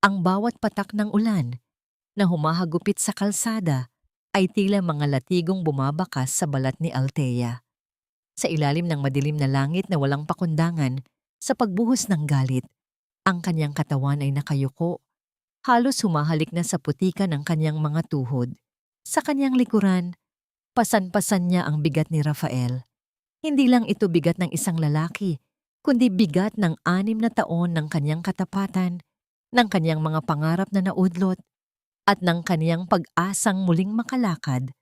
Ang bawat patak ng ulan na humahagupit sa kalsada ay tila mga latigong bumabakas sa balat ni Althea. Sa ilalim ng madilim na langit na walang pakundangan, sa pagbuhos ng galit, ang kanyang katawan ay nakayuko, halos humahalik na sa putikan ng kanyang mga tuhod. Sa kanyang likuran, pasan-pasan niya ang bigat ni Rafael. Hindi lang ito bigat ng isang lalaki, kundi bigat ng 6 na taon ng kanyang katapatan, ng kanyang mga pangarap na naudlot, at ng kaniyang pag-asang muling makalakad,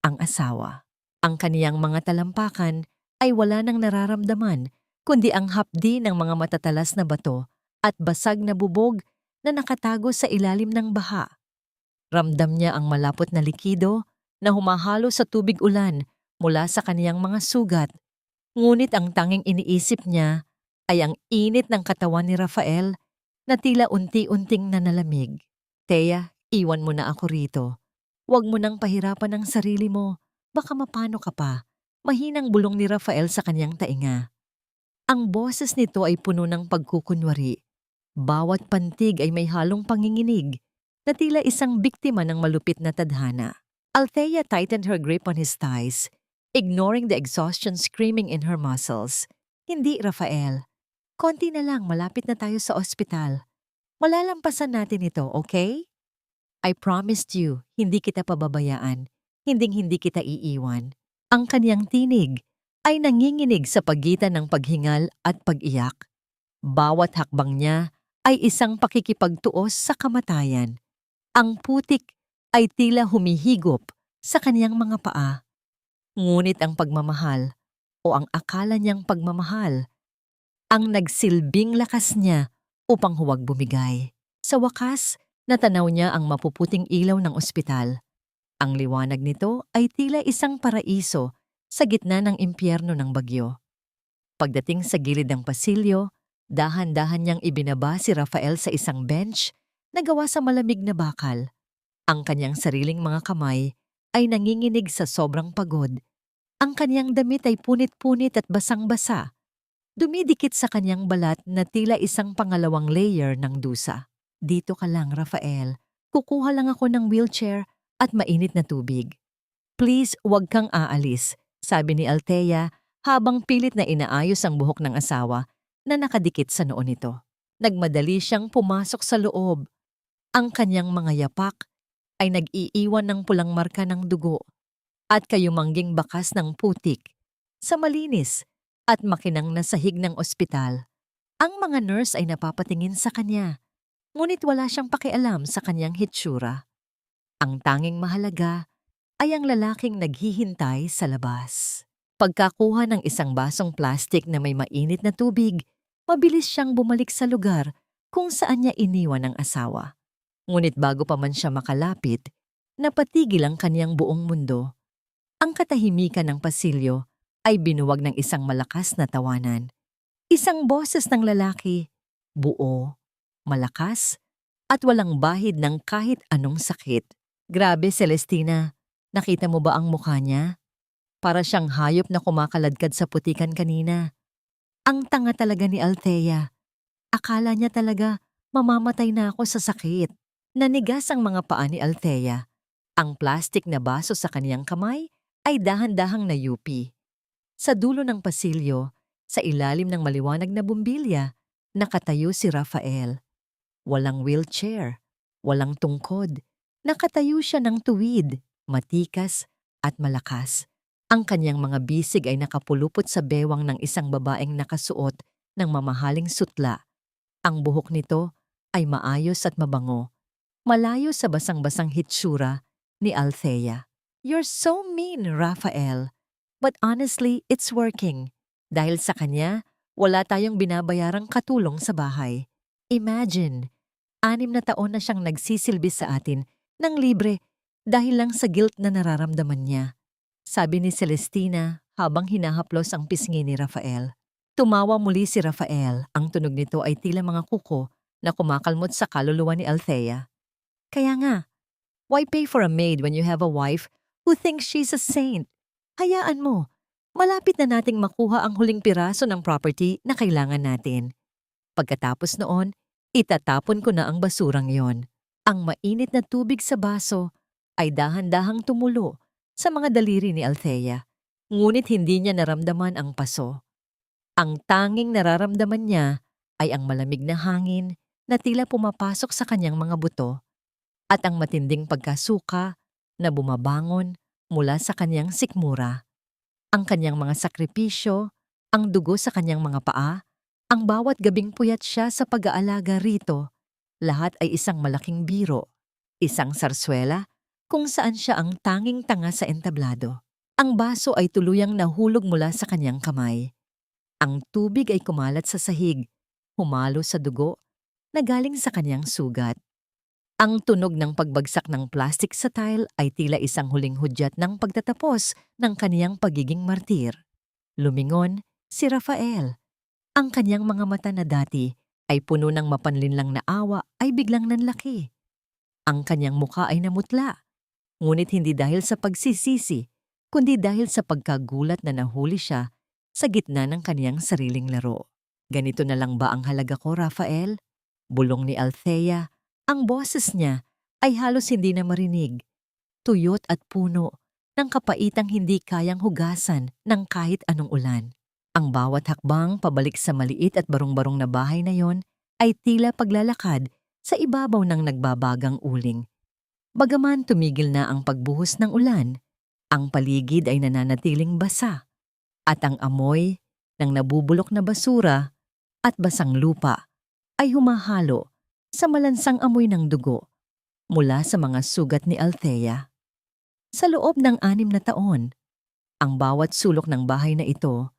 ang asawa. Ang kaniyang mga talampakan ay wala nang nararamdaman, kundi ang hapdi ng mga matatalas na bato at basag na bubog na nakatago sa ilalim ng baha. Ramdam niya ang malapot na likido na humahalo sa tubig ulan mula sa kaniyang mga sugat. Ngunit ang tanging iniisip niya ay ang init ng katawan ni Rafael na tila unti-unting nanalamig. Thea, iwan mo na ako rito. Huwag mo nang pahirapan ang sarili mo. Baka mapano ka pa. Mahinang bulong ni Rafael sa kanyang tainga. Ang boses nito ay puno ng pagkukunwari. Bawat pantig ay may halong panginginig na tila isang biktima ng malupit na tadhana. Althea tightened her grip on his thighs, ignoring the exhaustion screaming in her muscles. Hindi, Rafael. Konti na lang, malapit na tayo sa ospital. Malalampasan natin ito, okay? I promised you, hindi kita pababayaan. Hinding-hindi kita iiwan. Ang kaniyang tinig ay nanginginig sa pagitan ng paghingal at pag-iyak. Bawat hakbang niya ay isang pakikipagtuos sa kamatayan. Ang putik ay tila humihigop sa kaniyang mga paa. Ngunit ang pagmamahal o ang akala niyang pagmamahal ang nagsilbing lakas niya upang huwag bumigay. Sa wakas, natanaw niya ang mapuputing ilaw ng ospital. Ang liwanag nito ay tila isang paraiso sa gitna ng impyerno ng bagyo. Pagdating sa gilid ng pasilyo, dahan-dahan niyang ibinaba si Rafael sa isang bench na gawa sa malamig na bakal. Ang kanyang sariling mga kamay ay nanginginig sa sobrang pagod. Ang kanyang damit ay punit-punit at basang-basa. Dumidikit sa kanyang balat na tila isang pangalawang layer ng dusa. Dito ka lang, Rafael. Kukuha lang ako ng wheelchair at mainit na tubig. Please, huwag kang aalis, sabi ni Althea habang pilit na inaayos ang buhok ng asawa na nakadikit sa noo nito. Nagmadali siyang pumasok sa loob. Ang kanyang mga yapak ay nag-iiwan ng pulang marka ng dugo at kayumangging bakas ng putik sa malinis at makinang na sahig ng ospital. Ang mga nurse ay napapatingin sa kanya, ngunit wala siyang pakialam sa kanyang hitsura. Ang tanging mahalaga ay ang lalaking naghihintay sa labas. Pagkakuha ng isang basong plastik na may mainit na tubig, mabilis siyang bumalik sa lugar kung saan niya iniwan ang asawa. Ngunit bago pa man siya makalapit, napatigil ang kaniyang buong mundo. Ang katahimikan ng pasilyo ay binuwag ng isang malakas na tawanan. Isang boses ng lalaki, buo, malakas, at walang bahid ng kahit anong sakit. Grabe, Celestina, nakita mo ba ang mukha niya? Para siyang hayop na kumakaladkad sa putikan kanina. Ang tanga talaga ni Althea. Akala niya talaga mamamatay na ako sa sakit. Nanigas ang mga paa ni Althea. Ang plastik na baso sa kaniyang kamay ay dahan-dahang nayupi. Sa dulo ng pasilyo, sa ilalim ng maliwanag na bumbilya, nakatayo si Rafael. Walang wheelchair, walang tungkod. Nakatayo siya ng tuwid, matikas at malakas. Ang kanyang mga bisig ay nakapulupot sa bewang ng isang babaeng nakasuot ng mamahaling sutla. Ang buhok nito ay maayos at mabango, malayo sa basang-basang hitsura ni Althea. You're so mean, Rafael. But honestly, it's working. Dahil sa kanya, wala tayong binabayarang katulong sa bahay. Imagine, 6 na taon na siyang nagsisilbi sa atin ng libre dahil lang sa guilt na nararamdaman niya. Sabi ni Celestina habang hinahaplos ang pisngi ni Rafael. Tumawa muli si Rafael. Ang tunog nito ay tila mga kuko na kumakalmot sa kaluluwa ni Althea. Kaya nga, why pay for a maid when you have a wife who thinks she's a saint? Hayaan mo, malapit na nating makuha ang huling piraso ng property na kailangan natin. Pagkatapos noon, Itatapon ko na ang basurang yon. Ang mainit na tubig sa baso ay dahan-dahang tumulo sa mga daliri ni Althea. Ngunit hindi niya naramdaman ang paso. Ang tanging nararamdaman niya ay ang malamig na hangin na tila pumapasok sa kanyang mga buto at ang matinding pagkasuka na bumabangon mula sa kanyang sikmura. Ang kanyang mga sakripisyo, ang dugo sa kanyang mga paa, ang bawat gabing puyat siya sa pag-aalaga rito, lahat ay isang malaking biro, isang sarswela kung saan siya ang tanging tanga sa entablado. Ang baso ay tuluyang nahulog mula sa kanyang kamay. Ang tubig ay kumalat sa sahig, humalo sa dugo na galing sa kanyang sugat. Ang tunog ng pagbagsak ng plastik sa tile ay tila isang huling hudyat ng pagtatapos ng kaniyang pagiging martir. Lumingon si Rafael. Ang kanyang mga mata na dati ay puno ng mapanlinlang na awa ay biglang nanlaki. Ang kanyang muka ay namutla, ngunit hindi dahil sa pagsisisi, kundi dahil sa pagkagulat na nahuli siya sa gitna ng kaniyang sariling laro. Ganito na lang ba ang halaga ko, Rafael? Bulong ni Althea. Ang boses niya ay halos hindi na marinig. Tuyot at puno ng kapaitang hindi kayang hugasan ng kahit anong ulan. Ang bawat hakbang pabalik sa maliit at barong-barong na bahay na yon ay tila paglalakad sa ibabaw ng nagbabagang uling. Bagaman tumigil na ang pagbuhos ng ulan, ang paligid ay nananatiling basa at ang amoy ng nabubulok na basura at basang lupa ay humahalo sa malansang amoy ng dugo mula sa mga sugat ni Althea. Sa loob ng 6 na taon, ang bawat sulok ng bahay na ito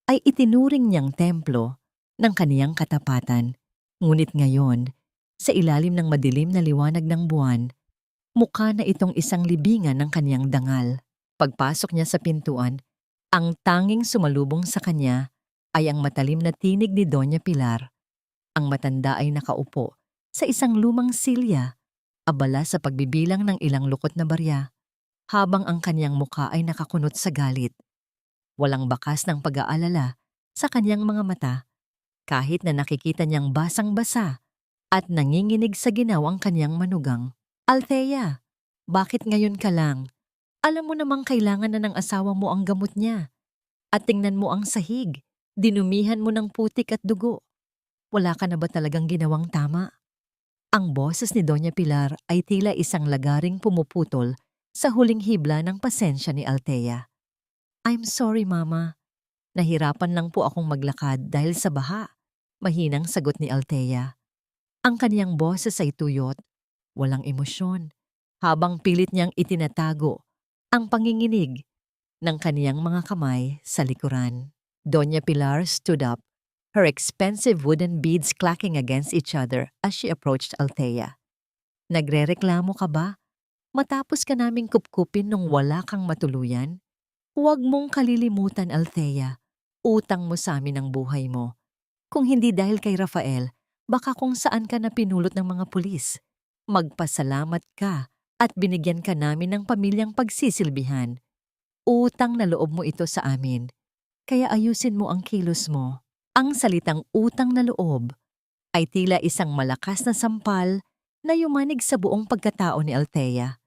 ay itinuring niyang templo ng kaniyang katapatan. Ngunit ngayon, sa ilalim ng madilim na liwanag ng buwan, mukha na itong isang libingan ng kaniyang dangal. Pagpasok niya sa pintuan, ang tanging sumalubong sa kanya ay ang matalim na tinig ni Doña Pilar. Ang matanda ay nakaupo sa isang lumang silya, abala sa pagbibilang ng ilang lukot na barya, habang ang kanyang mukha ay nakakunot sa galit. Walang bakas ng pag-aalala sa kanyang mga mata, kahit na nakikita niyang basang-basa at nanginginig sa ginawang kanyang manugang. Althea, bakit ngayon ka lang? Alam mo namang kailangan na ng asawa mo ang gamot niya. At tingnan mo ang sahig, dinumihan mo ng putik at dugo. Wala ka na ba talagang ginawang tama? Ang boses ni Doña Pilar ay tila isang lagaring pumuputol sa huling hibla ng pasensya ni Althea. I'm sorry, Mama. Nahirapan lang po akong maglakad dahil sa baha. Mahinang sagot ni Althea. Ang kaniyang boses ay tuyot, walang emosyon, habang pilit niyang itinatago ang panginginig ng kaniyang mga kamay sa likuran. Doña Pilar stood up, her expensive wooden beads clacking against each other as she approached Althea. Nagrereklamo ka ba? Matapos ka naming kupkupin nung wala kang matuluyan? Huwag mong kalilimutan, Althea. Utang mo sa amin ang buhay mo. Kung hindi dahil kay Rafael, baka kung saan ka na pinulot ng mga pulis. Magpasalamat ka at binigyan ka namin ng pamilyang pagsisilbihan. Utang na loob mo ito sa amin. Kaya ayusin mo ang kilos mo. Ang salitang utang na loob ay tila isang malakas na sampal na yumanig sa buong pagkatao ni Althea.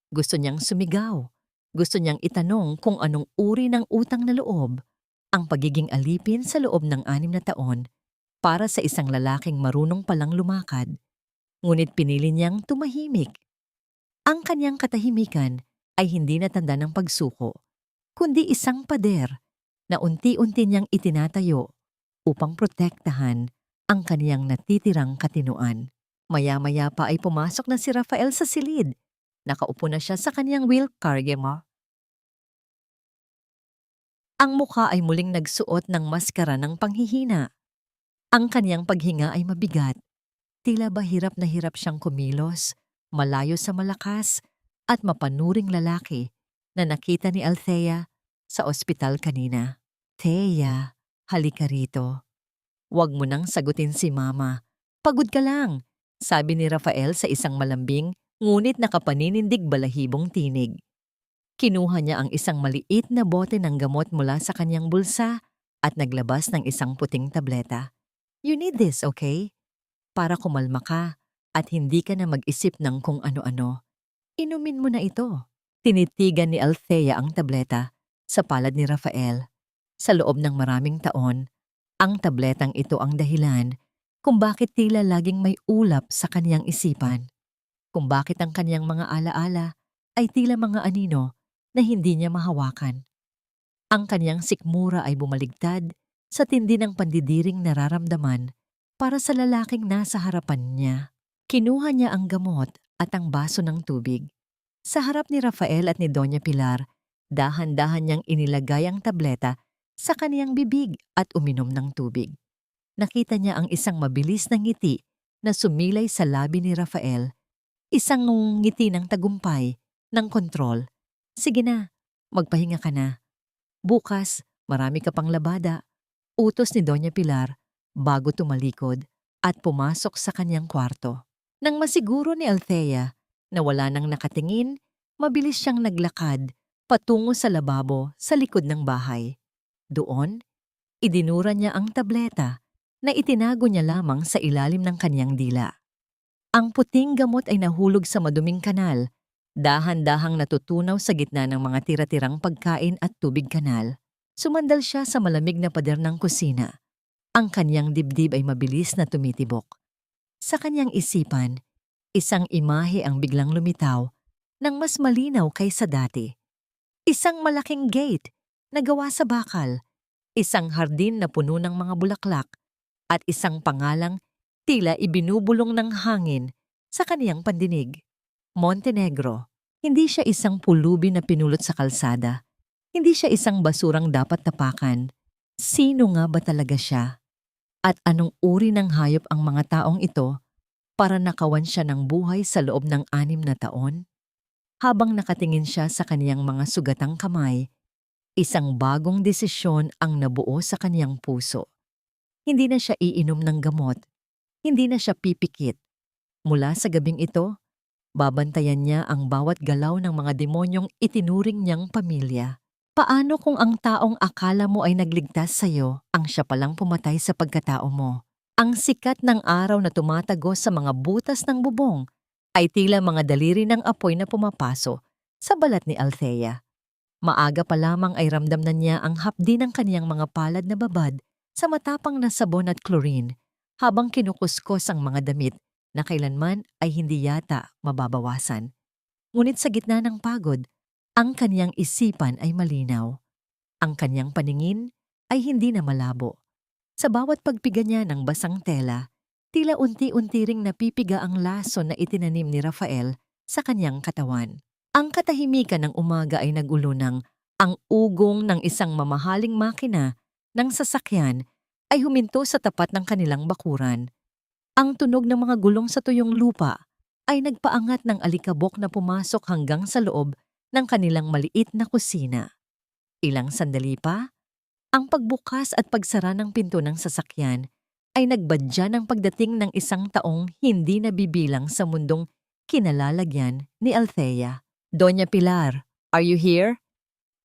Gusto niyang sumigaw. Gusto niyang itanong kung anong uri ng utang na loob ang pagiging alipin sa loob ng 6 na taon para sa isang lalaking marunong palang lumakad. Ngunit pinili niyang tumahimik. Ang kanyang katahimikan ay hindi natanda ng pagsuko, kundi isang pader na unti-unti niyang itinatayo upang protektahan ang kaniyang natitirang katinuan. Maya-maya pa ay pumasok na si Rafael sa silid. Nakaupo na siya sa kaniyang wheelchair. Ang mukha ay muling nagsuot ng maskara ng panghihina. Ang kaniyang paghinga ay mabigat. Tila ba hirap na hirap siyang kumilos, malayo sa malakas at mapanuring lalaki na nakita ni Althea sa ospital kanina. Thea, halika rito. Huwag mo nang sagutin si Mama. Pagod ka lang, sabi ni Rafael sa isang malambing ngunit nakapaninindig balahibong tinig. Kinuha niya ang isang maliit na bote ng gamot mula sa kanyang bulsa at naglabas ng isang puting tableta. You need this, okay? para kumalma ka at hindi ka na mag-isip ng kung ano-ano. Inumin mo na ito. Tinitigan ni Althea ang tableta sa palad ni Rafael. Sa loob ng maraming taon, ang tabletang ito ang dahilan kung bakit tila laging may ulap sa kaniyang isipan. Kung bakit ang kaniyang mga alaala ay tila mga anino na hindi niya mahawakan. Ang kaniyang sikmura ay bumaligtad sa tindi ng pandidiring nararamdaman para sa lalaking nasa harapan niya. Kinuha niya ang gamot at ang baso ng tubig. Sa harap ni Rafael at ni Doña Pilar, dahan-dahan niyang inilagay ang tableta sa kaniyang bibig at uminom ng tubig. Nakita niya ang isang mabilis na ngiti na sumilay sa labi ni Rafael. Isang ngiti ng tagumpay, ng kontrol. Sige na, magpahinga ka na. Bukas, marami ka pang labada. Utos ni Doña Pilar bago tumalikod at pumasok sa kanyang kwarto. Nang masiguro ni Althea na wala nang nakatingin, mabilis siyang naglakad patungo sa lababo sa likod ng bahay. Doon, idinura niya ang tableta na itinago niya lamang sa ilalim ng kanyang dila. Ang puting gamot ay nahulog sa maduming kanal, dahan-dahang natutunaw sa gitna ng mga tira-tirang pagkain at tubig kanal. Sumandal siya sa malamig na pader ng kusina. Ang kanyang dibdib ay mabilis na tumitibok. Sa kanyang isipan, isang imahe ang biglang lumitaw nang mas malinaw kaysa dati. Isang malaking gate na gawa sa bakal, isang hardin na puno ng mga bulaklak, at isang pangalang tila ibinubulong ng hangin sa kaniyang pandinig. Montenegro. Hindi siya isang pulubi na pinulot sa kalsada. Hindi siya isang basurang dapat tapakan. Sino nga ba talaga siya? At anong uri ng hayop ang mga taong ito para nakawan siya ng buhay sa loob ng 6 na taon? Habang nakatingin siya sa kaniyang mga sugatang kamay, isang bagong desisyon ang nabuo sa kaniyang puso. Hindi na siya iinom ng gamot. Hindi na siya pipikit. Mula sa gabing ito, babantayan niya ang bawat galaw ng mga demonyong itinuring niyang pamilya. Paano kung ang taong akala mo ay nagligtas sa'yo ang siya palang pumatay sa pagkatao mo? Ang sikat ng araw na tumatagos sa mga butas ng bubong ay tila mga daliri ng apoy na pumapaso sa balat ni Althea. Maaga pa lamang ay ramdam na niya ang hapdi ng kaniyang mga palad na babad sa matapang na sabon at chlorine habang kinukuskos ang mga damit na kailanman ay hindi yata mababawasan. Ngunit sa gitna ng pagod, ang kaniyang isipan ay malinaw. Ang kaniyang paningin ay hindi na malabo. Sa bawat pagpiga niya ng basang tela, tila unti-unti ring napipiga ang laso na itinanim ni Rafael sa kaniyang katawan. Ang katahimikan ng umaga ay nagulo ng ang ugong ng isang mamahaling makina ng sasakyan ay huminto sa tapat ng kanilang bakuran. Ang tunog ng mga gulong sa tuyong lupa ay nagpaangat ng alikabok na pumasok hanggang sa loob ng kanilang maliit na kusina. Ilang sandali pa, ang pagbukas at pagsara ng pinto ng sasakyan ay nagbadya ng pagdating ng isang taong hindi nabibilang sa mundong kinalalagyan ni Althea. Doña Pilar, are you here?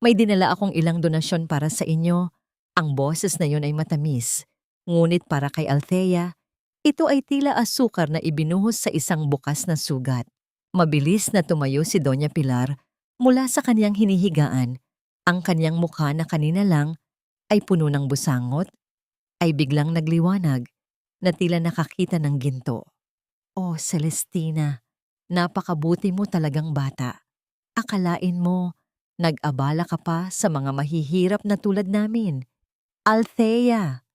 May dinala akong ilang donasyon para sa inyo. Ang boses na yon ay matamis. Ngunit para kay Althea, ito ay tila asukar na ibinuhos sa isang bukas na sugat. Mabilis na tumayo si Doña Pilar mula sa kaniyang hinihigaan. Ang kaniyang mukha na kanina lang ay puno ng busangot, ay biglang nagliwanag na tila nakakita ng ginto. Oh, Celestina, napakabuti mo talagang bata. Akalain mo, nag-abala ka pa sa mga mahihirap na tulad namin. Althea,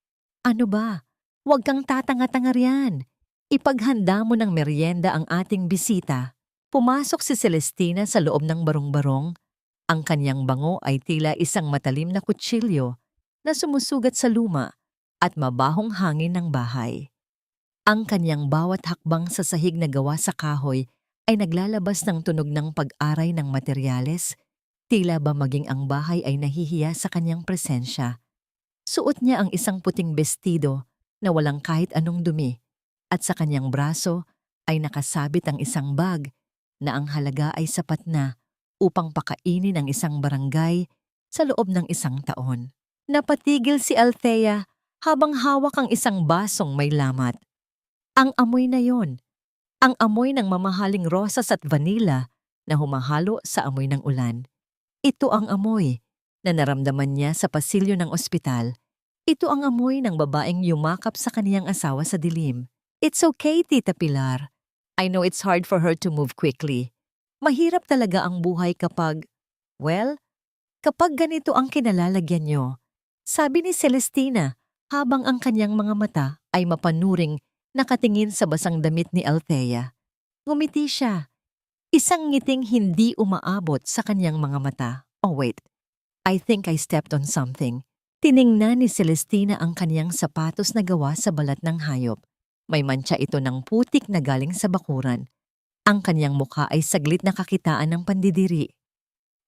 ano ba? Huwag kang tatanga-tanga riyan. Ipaghanda mo ng merienda ang ating bisita. Pumasok si Celestina sa loob ng barong-barong. Ang kanyang bango ay tila isang matalim na kutsilyo na sumusugat sa luma at mabahong hangin ng bahay. Ang kanyang bawat hakbang sa sahig na gawa sa kahoy ay naglalabas ng tunog ng pag-aray ng materyales, tila ba maging ang bahay ay nahihiya sa kanyang presensya. Suot niya ang isang puting bestido na walang kahit anong dumi at sa kanyang braso ay nakasabit ang isang bag na ang halaga ay sapat na upang pakainin ang isang barangay sa loob ng 1 taon. Napatigil si Althea habang hawak ang isang basong may lamat. Ang amoy na yon, ang amoy ng mamahaling rosas at vanilla na humahalo sa amoy ng ulan. Ito ang amoy na naramdaman niya sa pasilyo ng ospital. Ito ang amoy ng babaeng yumakap sa kaniyang asawa sa dilim. It's okay, Tita Pilar. I know it's hard for her to move quickly. Mahirap talaga ang buhay kapag ganito ang kinalalagyan niyo. Sabi ni Celestina habang ang kanyang mga mata ay mapanuring nakatingin sa basang damit ni Althea. Ngumiti siya. Isang ngiting hindi umaabot sa kanyang mga mata. Oh wait, I think I stepped on something. Tiningnan ni Celestina ang kanyang sapatos na gawa sa balat ng hayop. May mantsa ito ng putik na galing sa bakuran. Ang kanyang mukha ay saglit na kakitaan ng pandidiri.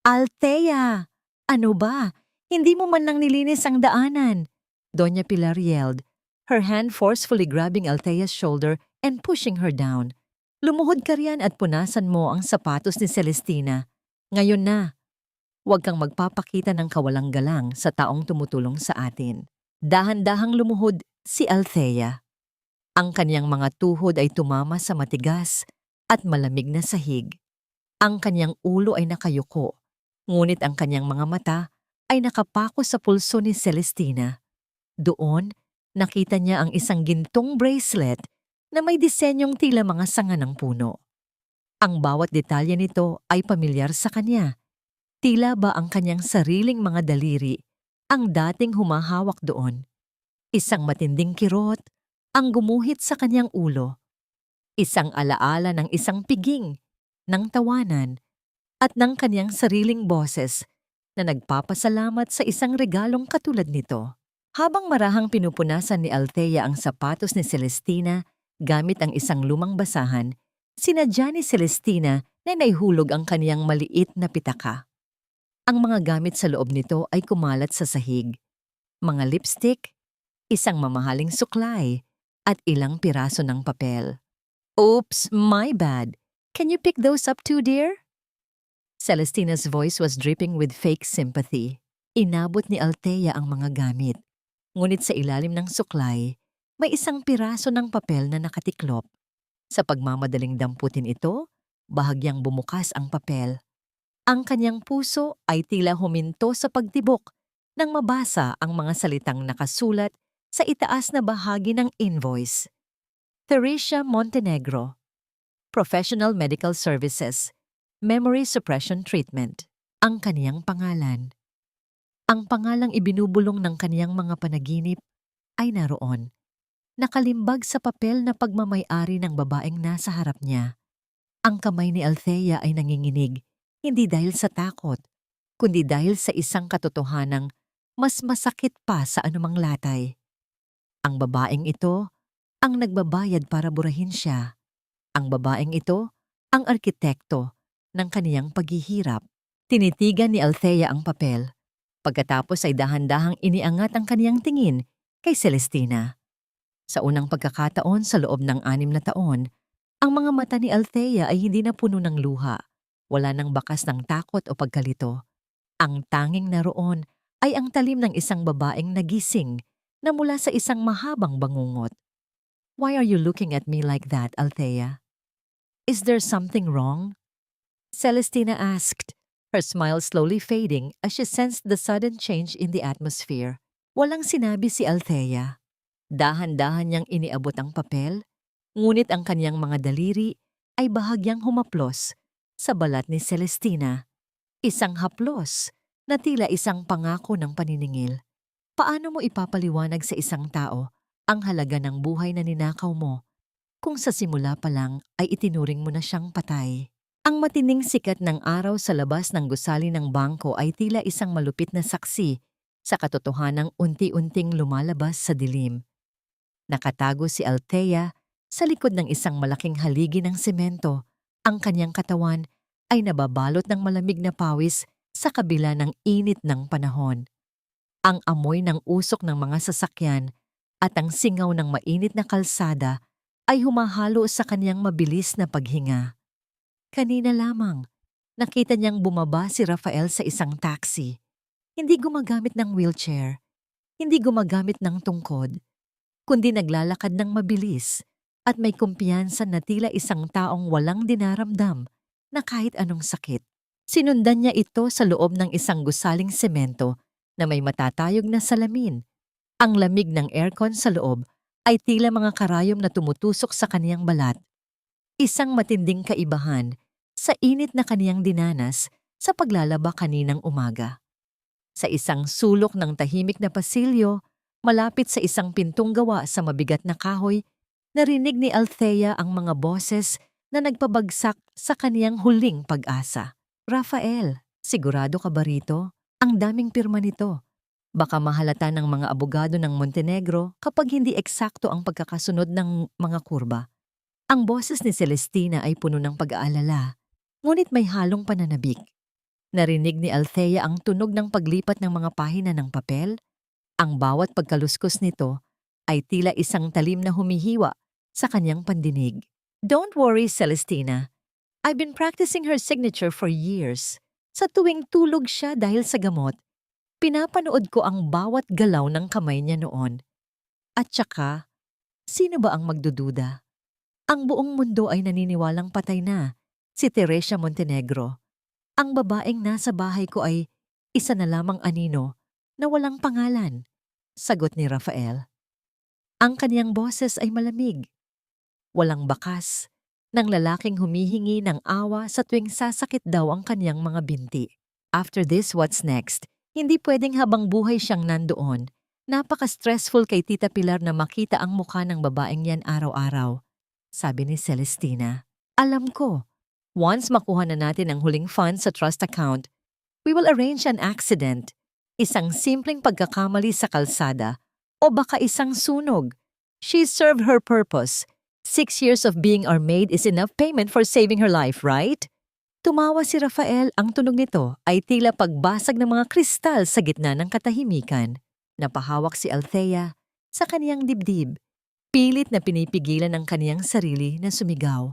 Althea! Ano ba? Hindi mo man lang nilinis ang daanan. Doña Pilar yelled, her hand forcefully grabbing Althea's shoulder and pushing her down. Lumuhod ka riyan at punasan mo ang sapatos ni Celestina. Ngayon na. Huwag kang magpapakita ng kawalang galang sa taong tumutulong sa atin. Dahan-dahang lumuhod si Althea. Ang kanyang mga tuhod ay tumama sa matigas at malamig na sahig. Ang kanyang ulo ay nakayuko, ngunit ang kanyang mga mata ay nakapako sa pulso ni Celestina. Doon, nakita niya ang isang gintong bracelet na may disenyong tila mga sanga ng puno. Ang bawat detalye nito ay pamilyar sa kanya. Tila ba ang kanyang sariling mga daliri ang dating humahawak doon. Isang matinding kirot ang gumuhit sa kanyang ulo. Isang alaala ng isang piging, ng tawanan, at ng kanyang sariling boses na nagpapasalamat sa isang regalong katulad nito. Habang marahang pinupunasan ni Althea ang sapatos ni Celestina gamit ang isang lumang basahan, sinadya ni Celestina na naihulog ang kaniyang maliit na pitaka. Ang mga gamit sa loob nito ay kumalat sa sahig. Mga lipstick, isang mamahaling suklay, at ilang piraso ng papel. Oops, my bad. Can you pick those up too, dear? Celestina's voice was dripping with fake sympathy. Inabot ni Althea ang mga gamit. Ngunit sa ilalim ng suklay, may isang piraso ng papel na nakatiklop. Sa pagmamadaling damputin ito, bahagyang bumukas ang papel. Ang kanyang puso ay tila huminto sa pagtibok nang mabasa ang mga salitang nakasulat sa itaas na bahagi ng invoice. Theresia Montenegro, Professional Medical Services, Memory Suppression Treatment. Ang kaniyang pangalan. Ang pangalang ibinubulong ng kaniyang mga panaginip ay naroon. Nakalimbag sa papel na pagmamay-ari ng babaeng nasa harap niya. Ang kamay ni Althea ay nanginginig, hindi dahil sa takot, kundi dahil sa isang katotohanang mas masakit pa sa anumang latay. Ang babaeng ito ang nagbabayad para burahin siya. Ang babaeng ito ang arkitekto ng kaniyang paghihirap. Tinitigan ni Althea ang papel. Pagkatapos ay dahan-dahang iniangat ang kaniyang tingin kay Celestina. Sa unang pagkakataon sa loob ng 6 na taon, ang mga mata ni Althea ay hindi na puno ng luha. Wala nang bakas ng takot o pagkalito. Ang tanging naroon ay ang talim ng isang babaeng nagising na mula sa isang mahabang bangungot. Why are you looking at me like that, Althea? Is there something wrong? Celestina asked, her smile slowly fading as she sensed the sudden change in the atmosphere. Walang sinabi si Althea. Dahan-dahan niyang iniabot ang papel, ngunit ang kanyang mga daliri ay bahagyang humaplos sa balat ni Celestina. Isang haplos na tila isang pangako ng paniningil. Paano mo ipapaliwanag sa isang tao ang halaga ng buhay na ninakaw mo kung sa simula pa lang ay itinuring mo na siyang patay? Ang matining sikat ng araw sa labas ng gusali ng bangko ay tila isang malupit na saksi sa katotohanang unti-unting lumalabas sa dilim. Nakatago si Althea sa likod ng isang malaking haligi ng semento. Ang kanyang katawan ay nababalot ng malamig na pawis sa kabila ng init ng panahon. Ang amoy ng usok ng mga sasakyan at ang singaw ng mainit na kalsada ay humahalo sa kanyang mabilis na paghinga. Kanina lamang, nakita niyang bumaba si Rafael sa isang taxi. Hindi gumagamit ng wheelchair, hindi gumagamit ng tungkod, kundi naglalakad ng mabilis, at may kumpiyansa na tila isang taong walang dinaramdam na kahit anong sakit. Sinundan niya ito sa loob ng isang gusaling semento na may matatayog na salamin. Ang lamig ng aircon sa loob ay tila mga karayom na tumutusok sa kaniyang balat. Isang matinding kaibahan sa init na kaniyang dinanas sa paglalaba kaninang umaga. Sa isang sulok ng tahimik na pasilyo, malapit sa isang pintong gawa sa mabigat na kahoy, narinig ni Althea ang mga boses na nagpabagsak sa kaniyang huling pag-asa. Rafael, sigurado ka ba rito? Ang daming pirma nito. Baka mahalata ng mga abogado ng Montenegro kapag hindi eksakto ang pagkakasunod ng mga kurba. Ang boses ni Celestina ay puno ng pag-aalala, ngunit may halong pananabik. Narinig ni Althea ang tunog ng paglipat ng mga pahina ng papel. Ang bawat pagkaluskos nito ay tila isang talim na humihiwa sa kanyang pandinig. Don't worry, Celestina. I've been practicing her signature for years. Sa tuwing tulog siya dahil sa gamot, pinapanood ko ang bawat galaw ng kamay niya noon. At saka, sino ba ang magdududa? Ang buong mundo ay naniniwalang patay na, si Teresa Montenegro. Ang babaeng nasa bahay ko ay isa na lamang anino na walang pangalan, sagot ni Rafael. Ang kaniyang boses ay malamig. Walang bakas, ng lalaking humihingi ng awa sa tuwing sasakit daw ang kaniyang mga binti. After this, what's next? Hindi pwedeng habang buhay siyang nandoon. Napaka-stressful kay Tita Pilar na makita ang mukha ng babaeng yan araw-araw, sabi ni Celestina. Alam ko. Once makuha na natin ang huling funds sa trust account, we will arrange an accident. Isang simpleng pagkakamali sa kalsada o baka isang sunog. She served her purpose. 6 years of being our maid is enough payment for saving her life, right? Tumawa si Rafael. Ang tunog nito ay tila pagbasag ng mga kristal sa gitna ng katahimikan. Napahawak si Althea sa kaniyang dibdib. Pilit na pinipigilan ng kaniyang sarili na sumigaw.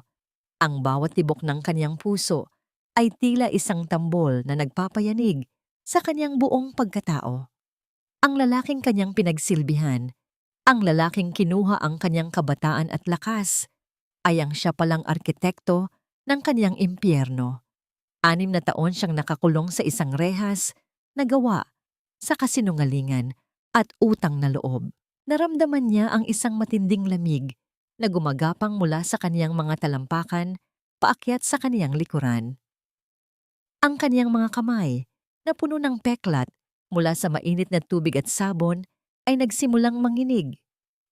Ang bawat tibok ng kaniyang puso ay tila isang tambol na nagpapayanig sa kaniyang buong pagkatao. Ang lalaking kaniyang pinagsilbihan, ang lalaking kinuha ang kaniyang kabataan at lakas, ay ang siya palang arkitekto ng kaniyang impyerno. 6 na taon siyang nakakulong sa isang rehas na gawa sa kasinungalingan at utang na loob. Naramdaman niya ang isang matinding lamig na gumagapang mula sa kaniyang mga talampakan paakyat sa kaniyang likuran. Ang kaniyang mga kamay, na puno ng peklat mula sa mainit na tubig at sabon, ay nagsimulang manginig.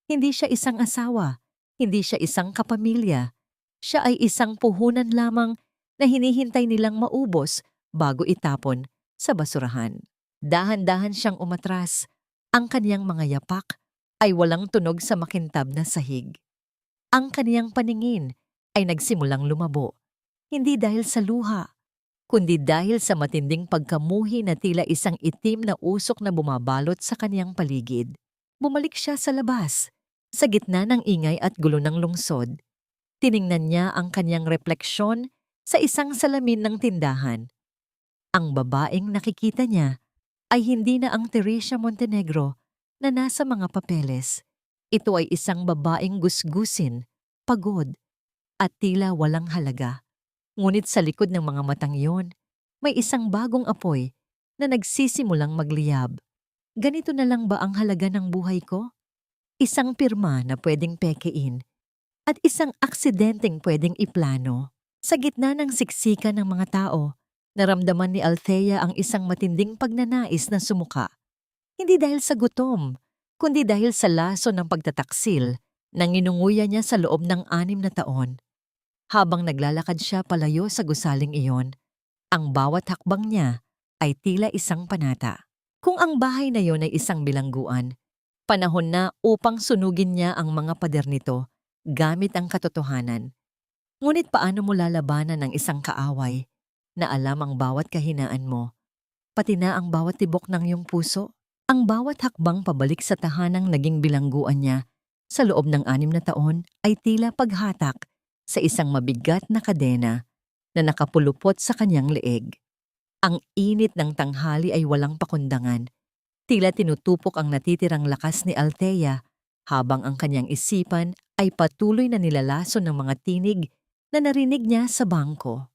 Hindi siya isang asawa, hindi siya isang kapamilya. Siya ay isang puhunan lamang na hinihintay nilang maubos bago itapon sa basurahan. Dahan-dahan siyang umatras. Ang kaniyang mga yapak ay walang tunog sa makintab na sahig. Ang kaniyang paningin ay nagsimulang lumabo, hindi dahil sa luha, kundi dahil sa matinding pagkamuhi na tila isang itim na usok na bumabalot sa kaniyang paligid. Bumalik siya sa labas, sa gitna ng ingay at gulo ng lungsod. Tiningnan niya ang kaniyang refleksyon sa isang salamin ng tindahan. Ang babaeng nakikita niya ay hindi na ang Teresa Montenegro na nasa mga papeles. Ito ay isang babaeng gusgusin, pagod, at tila walang halaga. Ngunit sa likod ng mga matang iyon, may isang bagong apoy na nagsisimulang magliyab. Ganito na lang ba ang halaga ng buhay ko? Isang pirma na pwedeng pekein at isang aksidenteng pwedeng iplano. Sa gitna ng siksikan ng mga tao, naramdaman ni Althea ang isang matinding pagnanais na sumuka. Hindi dahil sa gutom, kundi dahil sa laso ng pagtataksil na nginunguya niya sa loob ng 6 na taon. Habang naglalakad siya palayo sa gusaling iyon, ang bawat hakbang niya ay tila isang panata. Kung ang bahay na iyon ay isang bilangguan, panahon na upang sunugin niya ang mga pader nito gamit ang katotohanan. Ngunit paano mo lalabanan ang isang kaaway na alam ang bawat kahinaan mo, pati na ang bawat tibok ng iyong puso? Ang bawat hakbang pabalik sa tahanang naging bilangguan niya sa loob ng 6 na taon ay tila paghatak sa isang mabigat na kadena na nakapulupot sa kanyang leeg. Ang init ng tanghali ay walang pakundangan. Tila tinutupok ang natitirang lakas ni Althea habang ang kanyang isipan ay patuloy na nilalason ng mga tinig na narinig niya sa bangko.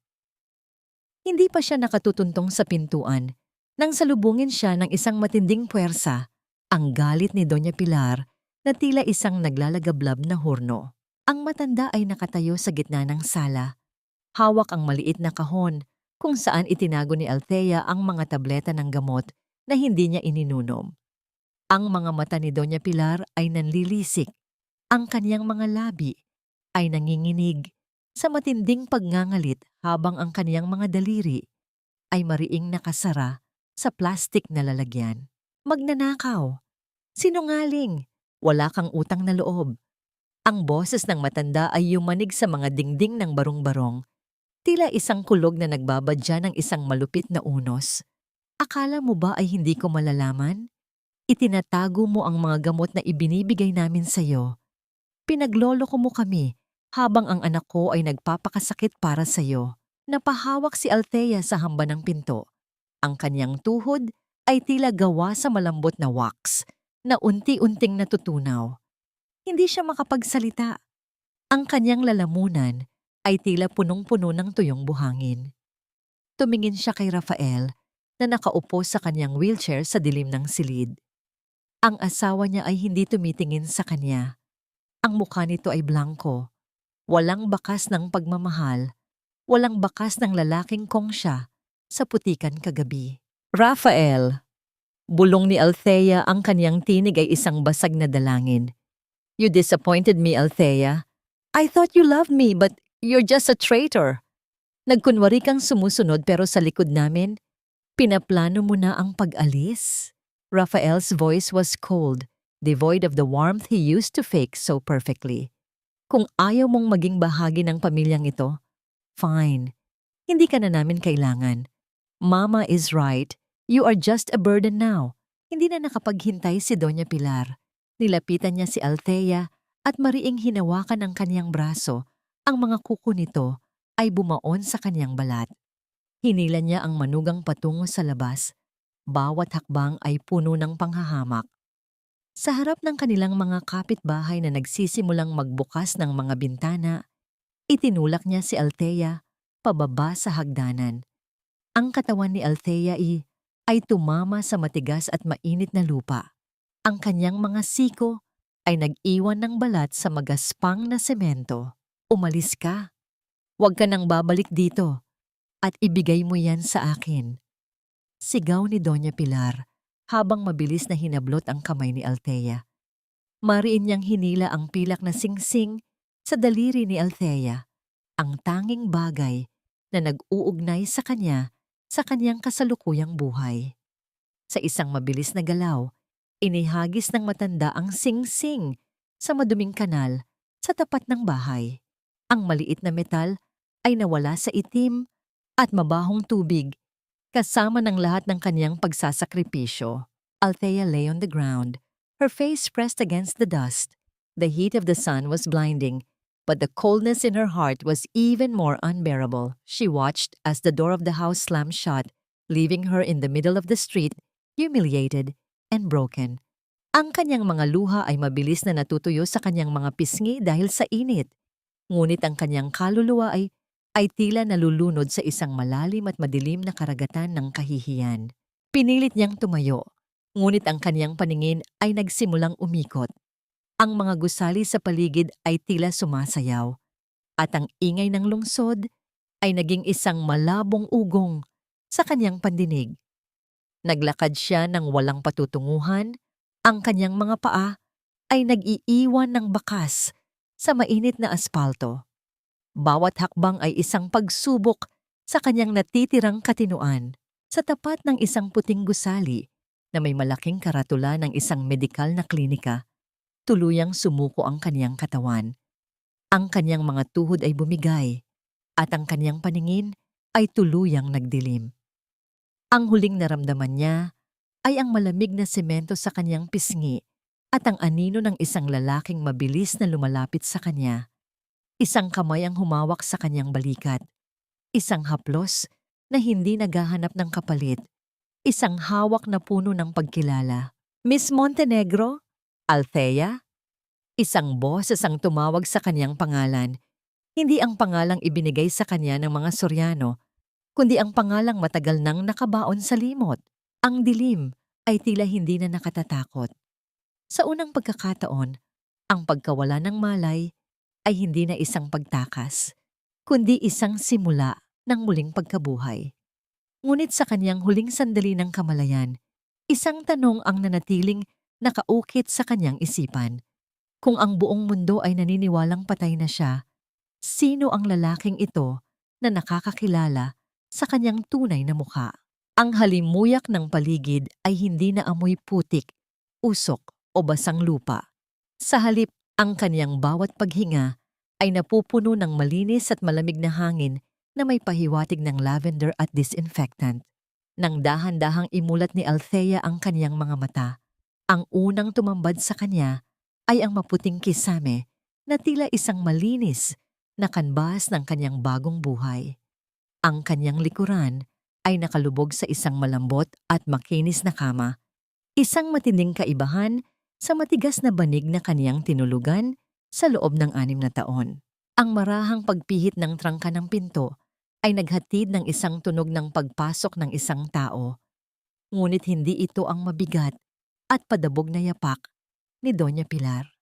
Hindi pa siya nakatutuntong sa pintuan nang salubungin siya ng isang matinding puwersa, ang galit ni Doña Pilar na tila isang naglalagablab na hurno. Ang matanda ay nakatayo sa gitna ng sala. Hawak ang maliit na kahon kung saan itinago ni Althea ang mga tableta ng gamot na hindi niya ininunom. Ang mga mata ni Doña Pilar ay nanlilisik. Ang kaniyang mga labi ay nanginginig sa matinding pagngangalit habang ang kaniyang mga daliri ay mariing nakasara sa plastik na lalagyan. Magnanakaw, sinungaling, wala kang utang na loob. Ang boses ng matanda ay yumanig sa mga dingding ng barong-barong, tila isang kulog na nagbabadya ng isang malupit na unos. Akala mo ba ay hindi ko malalaman? Itinatago mo ang mga gamot na ibinibigay namin sa'yo. Pinagloloko mo kami habang ang anak ko ay nagpapakasakit para sa'yo. Napahawak si Althea sa hamba ng pinto. Ang kanyang tuhod ay tila gawa sa malambot na wax na unti-unting natutunaw. Hindi siya makapagsalita. Ang kanyang lalamunan ay tila punong-puno ng tuyong buhangin. Tumingin siya kay Rafael na nakaupo sa kanyang wheelchair sa dilim ng silid. Ang asawa niya ay hindi tumitingin sa kanya. Ang mukha nito ay blanko. Walang bakas ng pagmamahal. Walang bakas ng lalaking kong siya sa putikan kagabi. Rafael! Bulong ni Althea, ang kanyang tinig ay isang basag na dalangin. You disappointed me, Althea. I thought you loved me, but you're just a traitor. Nagkunwari kang sumusunod pero sa likod namin, pinaplano mo na ang pag-alis. Rafael's voice was cold, devoid of the warmth he used to fake so perfectly. Kung ayaw mong maging bahagi ng pamilyang ito, fine. Hindi ka na namin kailangan. Mama is right. You are just a burden now. Hindi na nakapaghintay si Doña Pilar. Nilapitan niya si Althea at mariing hinawakan ang kaniyang braso. Ang mga kuko nito ay bumaon sa kaniyang balat. Hinila niya ang manugang patungo sa labas. Bawat hakbang ay puno ng panghahamak. Sa harap ng kanilang mga kapitbahay na nagsisimulang magbukas ng mga bintana, itinulak niya si Althea pababa sa hagdanan. Ang katawan ni Althea ay tumama sa matigas at mainit na lupa. Ang kanyang mga siko ay nag-iwan ng balat sa magaspang na semento. Umalis ka. Huwag ka nang babalik dito at ibigay mo yan sa akin. Sigaw ni Doña Pilar habang mabilis na hinablot ang kamay ni Althea. Mariin niyang hinila ang pilak na singsing sa daliri ni Althea, ang tanging bagay na nag-uugnay sa kanya sa kanyang kasalukuyang buhay. Sa isang mabilis na galaw, inihagis ng matanda ang singsing sa maduming kanal sa tapat ng bahay. Ang maliit na metal ay nawala sa itim at mabahong tubig kasama ng lahat ng kanyang pagsasakripisyo. Althea lay on the ground, her face pressed against the dust. The heat of the sun was blinding, but the coldness in her heart was even more unbearable. She watched as the door of the house slammed shut, leaving her in the middle of the street, humiliated and broken. Ang kanyang mga luha ay mabilis na natutuyo sa kanyang mga pisngi dahil sa init. Ngunit ang kanyang kaluluwa ay tila nalulunod sa isang malalim at madilim na karagatan ng kahihiyan. Pinilit niyang tumayo, ngunit ang kanyang paningin ay nagsimulang umikot. Ang mga gusali sa paligid ay tila sumasayaw, at ang ingay ng lungsod ay naging isang malabong ugong sa kanyang pandinig. Naglakad siya ng walang patutunguhan, ang kanyang mga paa ay nag-iiwan ng bakas sa mainit na aspalto. Bawat hakbang ay isang pagsubok sa kanyang natitirang katinuan. Sa tapat ng isang puting gusali na may malaking karatula ng isang medikal na klinika, tuluyang sumuko ang kaniyang katawan. Ang kaniyang mga tuhod ay bumigay at ang kaniyang paningin ay tuluyang nagdilim. Ang huling naramdaman niya ay ang malamig na semento sa kaniyang pisngi at ang anino ng isang lalaking mabilis na lumalapit sa kanya. Isang kamay ang humawak sa kanyang balikat. Isang haplos na hindi naghahanap ng kapalit. Isang hawak na puno ng pagkilala. Miss Montenegro? Althea? Isang boses ang tumawag sa kanyang pangalan. Hindi ang pangalang ibinigay sa kanya ng mga Soriano, kundi ang pangalang matagal nang nakabaon sa limot. Ang dilim ay tila hindi na nakatatakot. Sa unang pagkakataon, ang pagkawala ng malay ay hindi na isang pagtakas, kundi isang simula ng muling pagkabuhay. Ngunit sa kanyang huling sandali ng kamalayan, isang tanong ang nanatiling nakaukit sa kanyang isipan. Kung ang buong mundo ay naniniwalang patay na siya, sino ang lalaking ito na nakakakilala sa kanyang tunay na mukha? Ang halimuyak ng paligid ay hindi na amoy putik, usok o basang lupa. Sa halip, ang kanyang bawat paghinga ay napupuno ng malinis at malamig na hangin na may pahiwatig ng lavender at disinfectant. Nang dahan-dahang imulat ni Althea ang kanyang mga mata, ang unang tumambad sa kanya ay ang maputing kisame na tila isang malinis na kanbas ng kanyang bagong buhay. Ang kanyang likuran ay nakalubog sa isang malambot at makinis na kama, isang matinding kaibahan sa matigas na banig na kanyang tinulugan sa loob ng 6 na taon. Ang marahang pagpihit ng trangka ng pinto ay naghatid ng isang tunog ng pagpasok ng isang tao. Ngunit hindi ito ang mabigat at padabog na yapak ni Doña Pilar.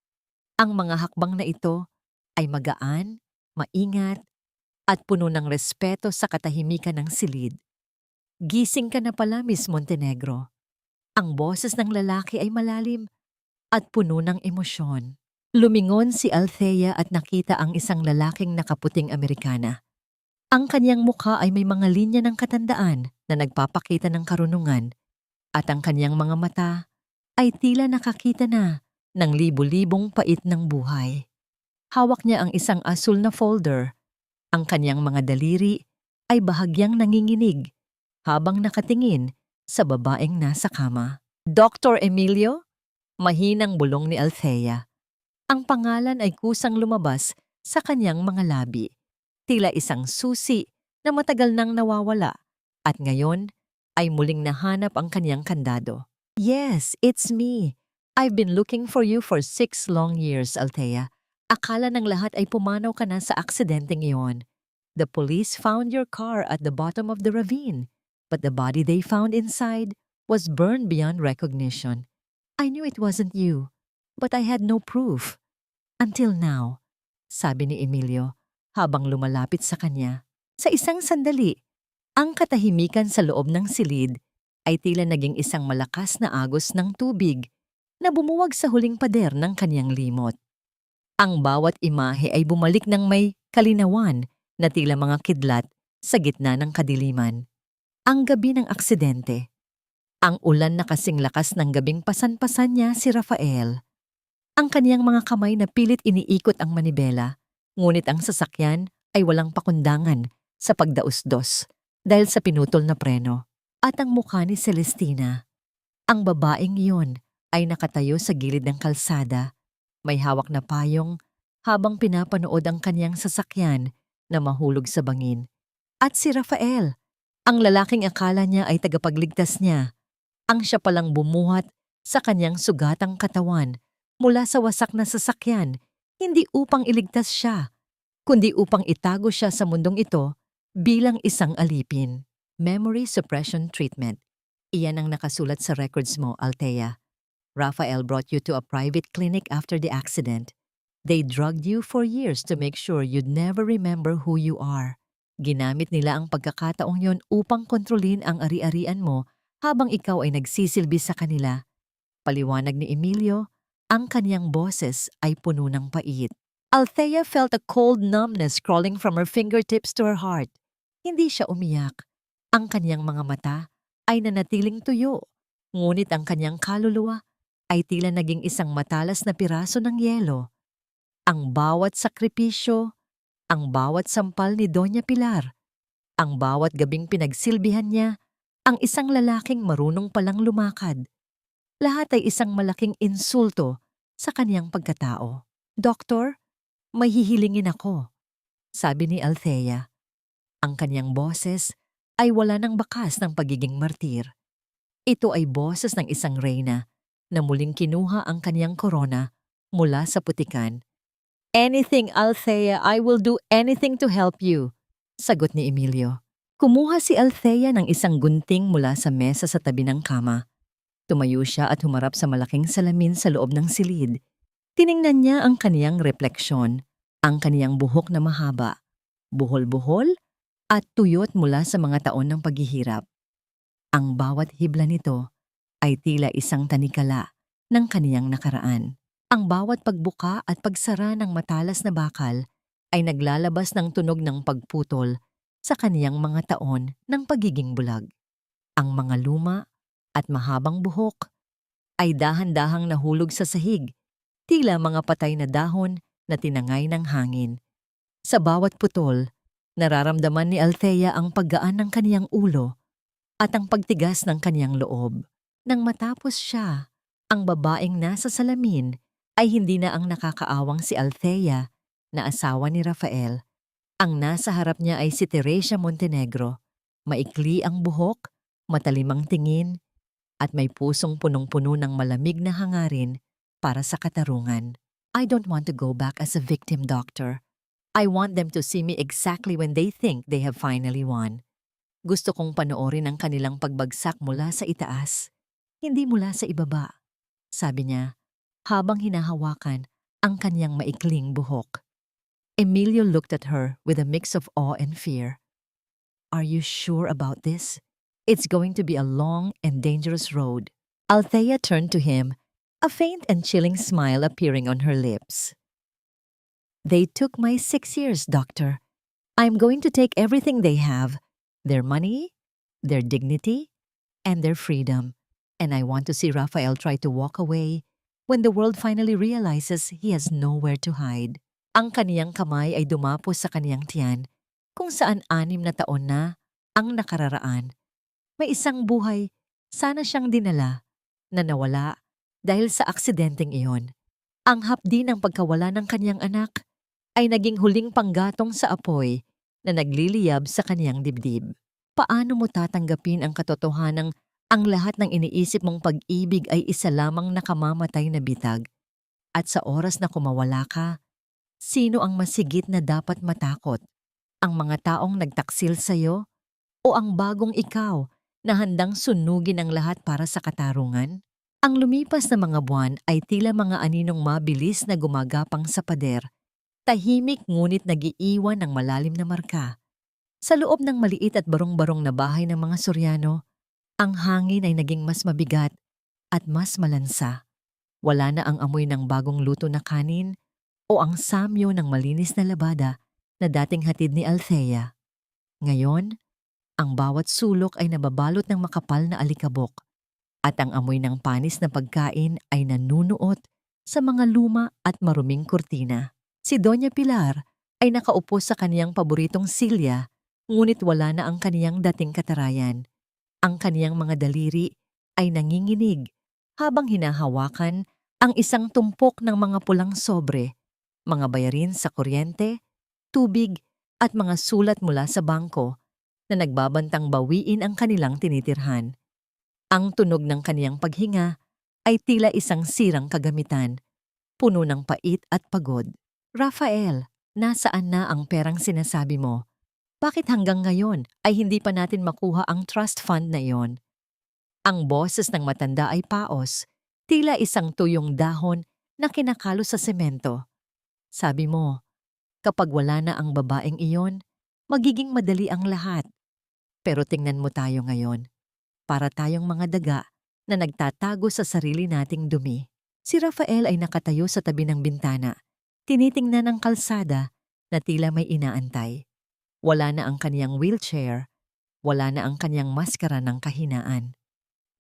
Ang mga hakbang na ito ay magaan, maingat, at puno ng respeto sa katahimikan ng silid. Gising ka na pala, Miss Montenegro. Ang boses ng lalaki ay malalim at puno ng emosyon. Lumingon si Althea at nakita ang isang lalaking nakaputing Amerikana. Ang kanyang mukha ay may mga linya ng katandaan na nagpapakita ng karunungan at ang kanyang mga mata ay tila nakakita na ng libu-libong pait ng buhay. Hawak niya ang isang asul na folder. Ang kanyang mga daliri ay bahagyang nanginginig habang nakatingin sa babaeng nasa kama. Dr. Emilio? Mahinang bulong ni Althea. Ang pangalan ay kusang lumabas sa kanyang mga labi. Tila isang susi na matagal nang nawawala at ngayon ay muling nahanap ang kanyang kandado. Yes, it's me. I've been looking for you for 6 long years, Althea. Akala ng lahat ay pumanaw ka na sa aksidenteng iyon. The police found your car at the bottom of the ravine, but the body they found inside was burned beyond recognition. I knew it wasn't you, but I had no proof. Until now, sabi ni Emilio habang lumalapit sa kanya. Sa isang sandali, ang katahimikan sa loob ng silid ay tila naging isang malakas na agos ng tubig na bumuwag sa huling pader ng kanyang limot. Ang bawat imahe ay bumalik ng may kalinawan na tila mga kidlat sa gitna ng kadiliman. Ang gabi ng aksidente. Ang ulan na kasing lakas ng gabing pasan-pasan niya si Rafael. Ang kaniyang mga kamay na pilit iniikot ang manibela, ngunit ang sasakyan ay walang pakundangan sa pagdausdos dahil sa pinutol na preno. At ang mukha ni Celestina. Ang babaeng iyon ay nakatayo sa gilid ng kalsada, may hawak na payong habang pinapanood ang kaniyang sasakyan na mahulog sa bangin. At si Rafael, ang lalaking akala niya ay tagapagligtas niya, ang siya palang bumuhat sa kaniyang sugatang katawan mula sa wasak na sasakyan, hindi upang iligtas siya, kundi upang itago siya sa mundong ito bilang isang alipin. Memory suppression treatment. Iyan ang nakasulat sa records mo, Althea. Rafael brought you to a private clinic after the accident. They drugged you for years to make sure you'd never remember who you are. Ginamit nila ang pagkakataong yon upang kontrolin ang ari-arian mo habang ikaw ay nagsisilbi sa kanila. Paliwanag ni Emilio, ang kaniyang boses ay puno ng pait. Althea felt a cold numbness crawling from her fingertips to her heart. Hindi siya umiyak. Ang kaniyang mga mata ay nanatiling tuyo, ngunit ang kaniyang kaluluwa ay tila naging isang matalas na piraso ng yelo. Ang bawat sakripisyo, ang bawat sampal ni Doña Pilar, ang bawat gabing pinagsilbihan niya, ang isang lalaking marunong palang lumakad. Lahat ay isang malaking insulto sa kaniyang pagkatao. Doktor, may hihilingin ako, sabi ni Althea. Ang kaniyang boses ay wala ng bakas ng pagiging martir. Ito ay boses ng isang reyna na muling kinuha ang kaniyang korona mula sa putikan. "Anything, Althea. I will do anything to help you," sagot ni Emilio. Kumuha si Althea ng isang gunting mula sa mesa sa tabi ng kama. Tumayo siya at humarap sa malaking salamin sa loob ng silid. Tiningnan niya ang kaniyang refleksyon, ang kaniyang buhok na mahaba, buhol-buhol at tuyot mula sa mga taon ng paghihirap. Ang bawat hibla nito ay tila isang tanikala ng kaniyang nakaraan. Ang bawat pagbuka at pagsara ng matalas na bakal ay naglalabas ng tunog ng pagputol sa kaniyang mga taon ng pagiging bulag. Ang mga luma at mahabang buhok ay dahan-dahang nahulog sa sahig, tila mga patay na dahon na tinangay ng hangin. Sa bawat putol, nararamdaman ni Althea ang paggaan ng kaniyang ulo at ang pagtigas ng kaniyang loob. Nang matapos siya, ang babaeng nasa salamin ay hindi na ang nakakaawang si Althea na asawa ni Rafael. Ang nasa harap niya ay si Teresia Montenegro. Maikli ang buhok, matalimang tingin, at may pusong punong-puno ng malamig na hangarin para sa katarungan. "I don't want to go back as a victim, doctor. I want them to see me exactly when they think they have finally won. Gusto kong panoorin ang kanilang pagbagsak mula sa itaas, hindi mula sa ibaba," sabi niya, habang hinahawakan ang kanyang maikling buhok. Emilio looked at her with a mix of awe and fear. "Are you sure about this? It's going to be a long and dangerous road." Althea turned to him, a faint and chilling smile appearing on her lips. "They took my 6 years, doctor. I'm going to take everything they have, their money, their dignity, and their freedom. And I want to see Rafael try to walk away when the world finally realizes he has nowhere to hide." Ang kaniyang kamay ay dumapos sa kaniyang tiyan, kung saan 6 na taon na ang nakararaan. May isang buhay, sana siyang dinala, na nawala dahil sa aksidenteng iyon. Ang hapdi ng pagkawala ng kaniyang anak ay naging huling panggatong sa apoy na nagliliyab sa kaniyang dibdib. Paano mo tatanggapin ang katotohanang ang lahat ng iniisip mong pag-ibig ay isa lamang nakamamatay na bitag? At sa oras na kumawala ka, sino ang masigit na dapat matakot? Ang mga taong nagtaksil sa'yo o ang bagong ikaw na handang sunugin ang lahat para sa katarungan? Ang lumipas na mga buwan ay tila mga aninong mabilis na gumagapang sa pader, tahimik ngunit nagiiwan ng malalim na marka. Sa loob ng maliit at barong-barong na bahay ng mga Soriano, ang hangin ay naging mas mabigat at mas malansa. Wala na ang amoy ng bagong luto na kanin o ang samyo ng malinis na labada na dating hatid ni Althea. Ngayon, ang bawat sulok ay nababalot ng makapal na alikabok at ang amoy ng panis na pagkain ay nanunuot sa mga luma at maruming kurtina. Si Doña Pilar ay nakaupo sa kaniyang paboritong silya, ngunit wala na ang kaniyang dating katarayan. Ang kaniyang mga daliri ay nanginginig habang hinahawakan ang isang tumpok ng mga pulang sobre, mga bayarin sa kuryente, tubig at mga sulat mula sa bangko na nagbabantang bawiin ang kanilang tinitirhan. Ang tunog ng kaniyang paghinga ay tila isang sirang kagamitan, puno ng pait at pagod. "Rafael, nasaan na ang perang sinasabi mo? Bakit hanggang ngayon ay hindi pa natin makuha ang trust fund na iyon?" Ang boses ng matanda ay paos, tila isang tuyong dahon na kinakalo sa semento. "Sabi mo, kapag wala na ang babaeng iyon, magiging madali ang lahat. Pero tingnan mo tayo ngayon. Para tayong mga daga na nagtatago sa sarili nating dumi." Si Rafael ay nakatayo sa tabi ng bintana, tinitingnan ang kalsada na tila may inaantay. Wala na ang kaniyang wheelchair, wala na ang kaniyang maskara ng kahinaan.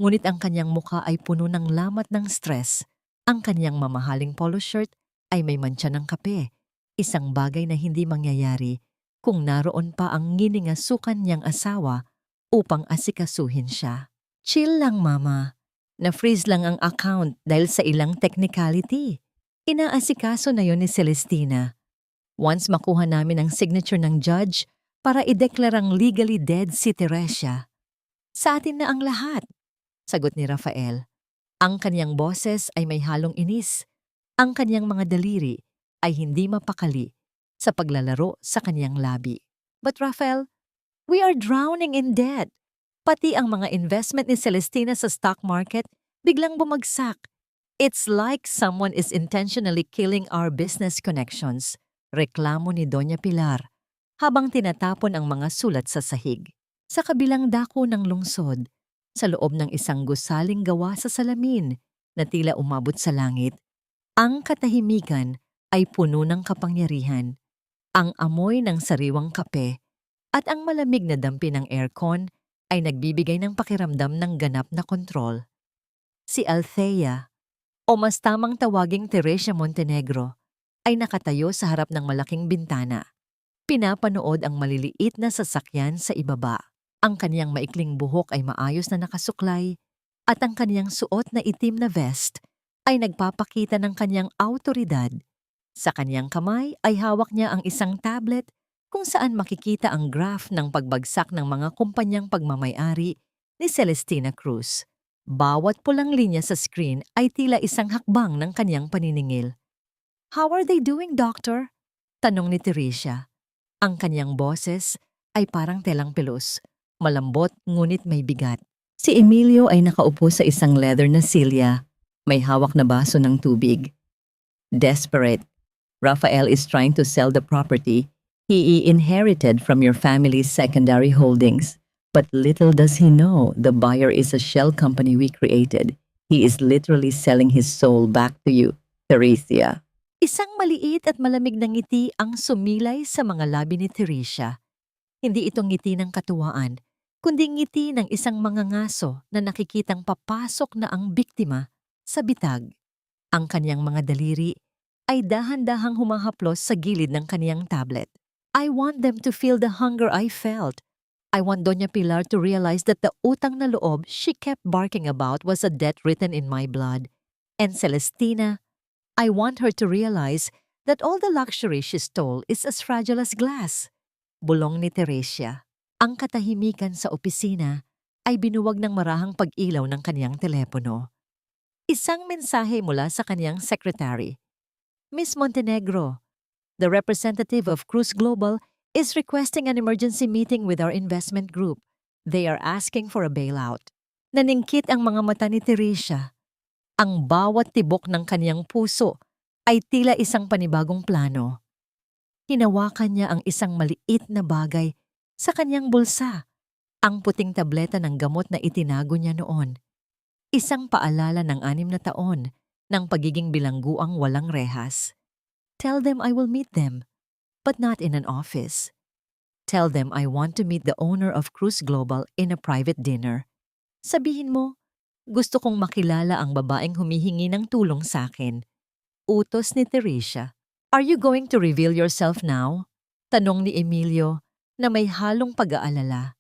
Ngunit ang kaniyang mukha ay puno ng lamat ng stress. Ang kaniyang mamahaling polo shirt ay may mantsa ng kape, isang bagay na hindi mangyayari kung naroon pa ang nginingasukan niyang asawa upang asikasuhin siya. "Chill lang, Mama. Na-freeze lang ang account dahil sa ilang technicality. Inaasikaso na yon ni Celestina. Once makuha namin ang signature ng judge para ideklarang legally dead si Teresia, sa atin na ang lahat," sagot ni Rafael. Ang kaniyang boses ay may halong inis, Ang kanyang mga daliri ay hindi mapakali sa paglalaro sa kanyang labi. But Rafael, we are drowning in debt. Pati ang mga investment ni Celestina sa stock market biglang bumagsak. It's like someone is intentionally killing our business connections. Reklamo ni Doña Pilar habang tinatapon ang mga sulat sa sahig. Sa kabilang dako ng lungsod, sa loob ng isang gusaling gawa sa salamin na tila umabot sa langit, ang katahimikan ay puno ng kapangyarihan. Ang amoy ng sariwang kape at ang malamig na dampi ng aircon ay nagbibigay ng pakiramdam ng ganap na kontrol. Si Althea, o mas tamang tawaging Teresia Montenegro, ay nakatayo sa harap ng malaking bintana. Pinapanood ang maliliit na sasakyan sa ibaba. Ang kaniyang maikling buhok ay maayos na nakasuklay at ang kaniyang suot na itim na vest ay nagpapakita ng kaniyang awtoridad. Sa kaniyang kamay ay hawak niya ang isang tablet kung saan makikita ang graph ng pagbagsak ng mga kumpanyang pagmamay-ari ni Celestina Cruz. Bawat pulang linya sa screen ay tila isang hakbang ng kaniyang paniningil. "How are they doing, doctor?" tanong ni Teresia. Ang kaniyang boses ay parang telang pelos, malambot ngunit may bigat. Si Emilio ay nakaupo sa isang leather na silya, may hawak na baso ng tubig. Desperate, Rafael is trying to sell the property he inherited from your family's secondary holdings. But little does he know the buyer is a shell company we created. He is literally selling his soul back to you, Teresia. Isang maliit at malamig na ngiti ang sumilay sa mga labi ni Teresia. Hindi ito ngiti ng katuwaan, kundi ngiti ng isang mangangaso na nakikitang papasok na ang biktima sa bitag. Ang kaniyang mga daliri ay dahan-dahang humahaplos sa gilid ng kaniyang tablet. "I want them to feel the hunger I felt. I want Doña Pilar to realize that the utang na loob she kept barking about was a debt written in my blood. And Celestina, I want her to realize that all the luxury she stole is as fragile as glass." Bulong ni Teresia. Ang katahimikan sa opisina ay binuwag ng marahang pag-ilaw ng kaniyang telepono. Isang mensahe mula sa kaniyang secretary. "Miss Montenegro, the representative of Cruz Global is requesting an emergency meeting with our investment group. They are asking for a bailout." Naningkit ang mga mata ni Teresia. Ang bawat tibok ng kaniyang puso ay tila isang panibagong plano. Hinawakan niya ang isang maliit na bagay sa kaniyang bulsa, ang puting tableta ng gamot na itinago niya noon. Isang paalala ng 6 na taon ng pagiging bilangguang walang rehas. "Tell them I will meet them, but not in an office. Tell them I want to meet the owner of Cruz Global in a private dinner. Sabihin mo, gusto kong makilala ang babaeng humihingi ng tulong sa akin." Utos ni Teresia. "Are you going to reveal yourself now?" Tanong ni Emilio na may halong pag-aalala.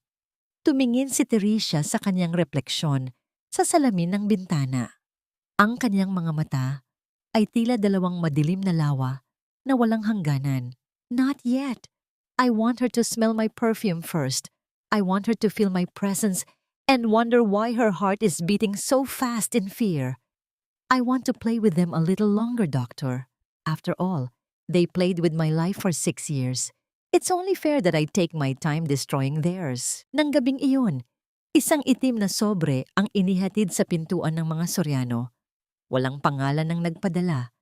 Tumingin si Teresia sa kanyang refleksyon sa salamin ng bintana. Ang kanyang mga mata ay tila dalawang madilim na lawa na walang hangganan. "Not yet. I want her to smell my perfume first. I want her to feel my presence and wonder why her heart is beating so fast in fear. I want to play with them a little longer, doctor. After all, they played with my life for 6 years. It's only fair that I take my time destroying theirs." Nang gabing iyon, isang itim na sobre ang inihatid sa pintuan ng mga Soriano. Walang pangalan ng nagpadala.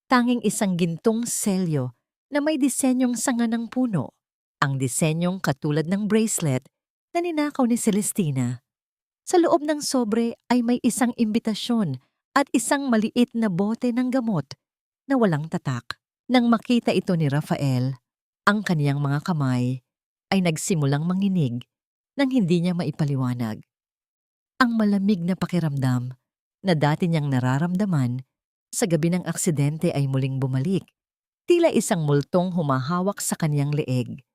Tanging isang gintong selyo na may disenyong sanga ng puno. Ang disenyong katulad ng bracelet na ninakaw ni Celestina. Sa loob ng sobre ay may isang imbitasyon at isang maliit na bote ng gamot na walang tatak. Nang makita ito ni Rafael, ang kaniyang mga kamay ay nagsimulang manginig nang hindi niya maipaliwanag. Ang malamig na pakiramdam na dati niyang nararamdaman sa gabi ng aksidente ay muling bumalik. Tila isang multong humahawak sa kaniyang leeg.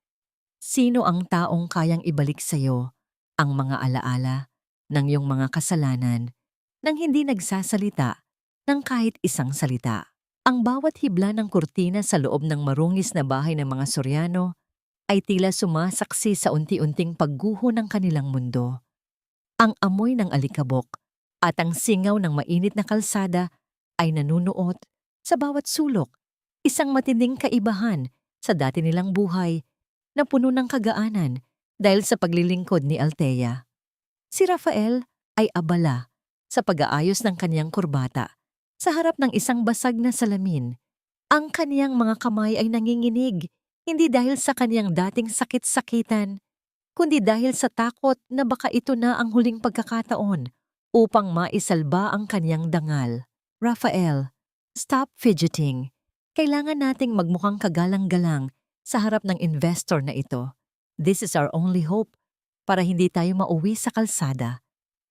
Sino ang taong kayang ibalik sa iyo ang mga alaala ng iyong mga kasalanan nang hindi nagsasalita ng kahit isang salita? Ang bawat hibla ng kurtina sa loob ng marungis na bahay ng mga Soriano ay tila sumasaksi sa unti-unting pagguho ng kanilang mundo. Ang amoy ng alikabok at ang singaw ng mainit na kalsada ay nanunuot Sa bawat sulok, isang matinding kaibahan sa dati nilang buhay na puno ng kagaanan dahil sa paglilingkod ni Althea. Si Rafael ay abala sa pag-aayos ng kaniyang kurbata sa harap ng isang basag na salamin. Ang kaniyang mga kamay ay nanginginig, hindi dahil sa kaniyang dating sakit-sakitan, kundi dahil sa takot na baka ito na ang huling pagkakataon upang maisalba ang kaniyang dangal. Rafael, stop fidgeting. Kailangan nating magmukhang kagalang-galang sa harap ng investor na ito. This is our only hope para hindi tayo mauwi sa kalsada,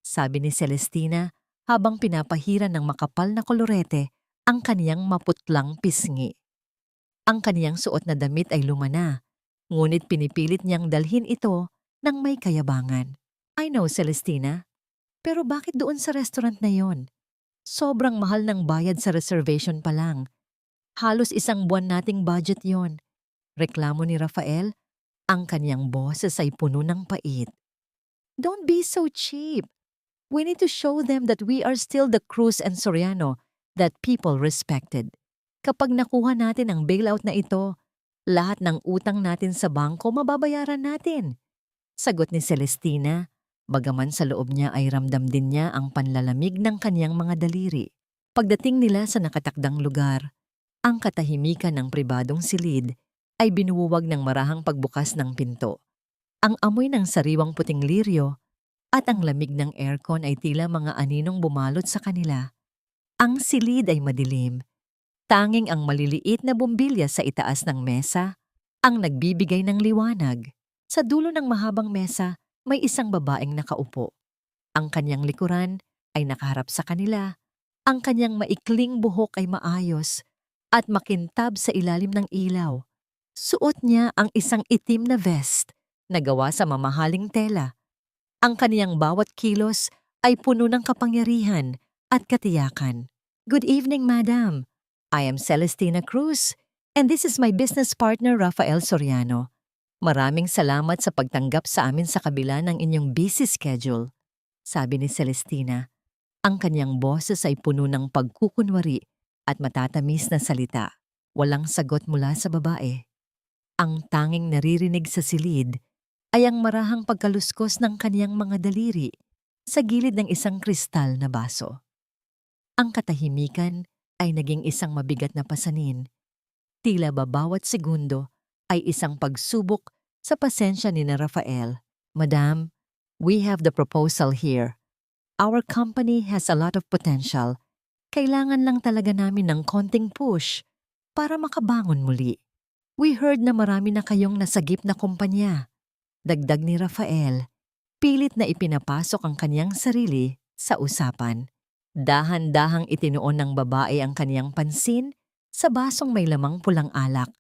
sabi ni Celestina habang pinapahiran ng makapal na kolorete ang kaniyang maputlang pisngi. Ang kaniyang suot na damit ay luma na, ngunit pinipilit niyang dalhin ito ng may kayabangan. I know, Celestina, pero bakit doon sa restaurant na yon? Sobrang mahal ng bayad sa reservation pa lang. Halos isang buwan nating budget yon. Reklamo ni Rafael, ang kaniyang boses ay puno ng pait. Don't be so cheap. We need to show them that we are still the Cruz and Soriano that people respected. Kapag nakuha natin ang bailout na ito, lahat ng utang natin sa bangko mababayaran natin. Sagot ni Celestina, bagaman sa loob niya ay ramdam din niya ang panlalamig ng kaniyang mga daliri. Pagdating nila sa nakatakdang lugar, ang katahimikan ng pribadong silid ay binuwag ng marahang pagbukas ng pinto. Ang amoy ng sariwang puting liryo at ang lamig ng aircon ay tila mga aninong bumalot sa kanila. Ang silid ay madilim. Tanging ang maliliit na bumbilya sa itaas ng mesa ang nagbibigay ng liwanag. Sa dulo ng mahabang mesa, may isang babaeng nakaupo. Ang kanyang likuran ay nakaharap sa kanila. Ang kanyang maikling buhok ay maayos at makintab sa ilalim ng ilaw. Suot niya ang isang itim na vest na gawa sa mamahaling tela. Ang kaniyang bawat kilos ay puno ng kapangyarihan at katiyakan. Good evening, Madam. I am Celestina Cruz and this is my business partner Rafael Soriano. Maraming salamat sa pagtanggap sa amin sa kabila ng inyong busy schedule, sabi ni Celestina. Ang kanyang boses ay puno ng pagkukunwari at matatamis na salita. Walang sagot mula sa babae. Ang tanging naririnig sa silid ay ang marahang pagkaluskos ng kaniyang mga daliri sa gilid ng isang kristal na baso. Ang katahimikan ay naging isang mabigat na pasanin. Tila ba bawat segundo ay isang pagsubok sa pasensya ni Rafael. Madam, we have the proposal here. Our company has a lot of potential. Kailangan lang talaga namin ng konting push para makabangon muli. We heard na marami na kayong nasagip na kumpanya. Dagdag ni Rafael, pilit na ipinapasok ang kaniyang sarili sa usapan. Dahan-dahang itinuon ng babae ang kaniyang pansin sa basong may lamang pulang alak.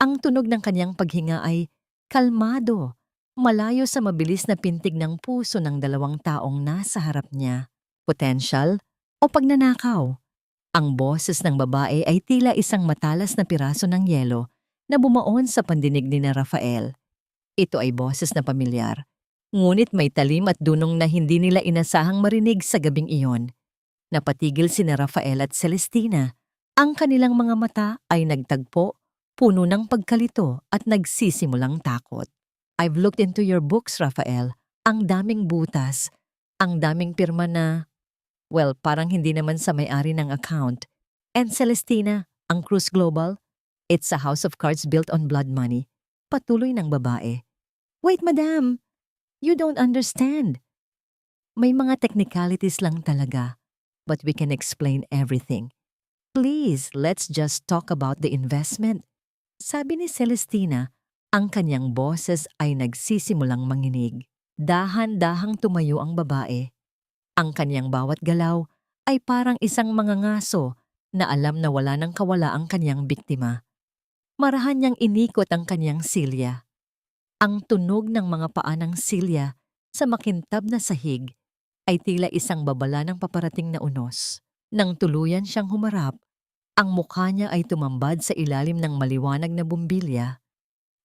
Ang tunog ng kaniyang paghinga ay kalmado, malayo sa mabilis na pintig ng puso ng dalawang taong nasa harap niya. Potential o pagnanakaw? Ang boses ng babae ay tila isang matalas na piraso ng yelo na bumaon sa pandinig ni Rafael. Ito ay boses na pamilyar, ngunit may talim at dunong na hindi nila inasahang marinig sa gabing iyon. Napatigil sina Rafael at Celestina. Ang kanilang mga mata ay nagtagpo, puno ng pagkalito at nagsisimulang takot. I've looked into your books, Rafael. Ang daming butas, ang daming pirma na, well, parang hindi naman sa may-ari ng account. And Celestina, ang Cruz Global, it's a house of cards built on blood money. Patuloy ng babae. Wait, madam, you don't understand. May mga technicalities lang talaga, but we can explain everything. Please, let's just talk about the investment. Sabi ni Celestina, ang kanyang boses ay nagsisimulang manginig. Dahan-dahang tumayo ang babae. Ang kanyang bawat galaw ay parang isang mangangaso na alam na wala nang kawala ang kanyang biktima. Marahan niyang inikot ang kanyang silya. Ang tunog ng mga paa ng silya sa makintab na sahig ay tila isang babala ng paparating na unos. Nang tuluyan siyang humarap, ang mukha niya ay tumambad sa ilalim ng maliwanag na bumbilya.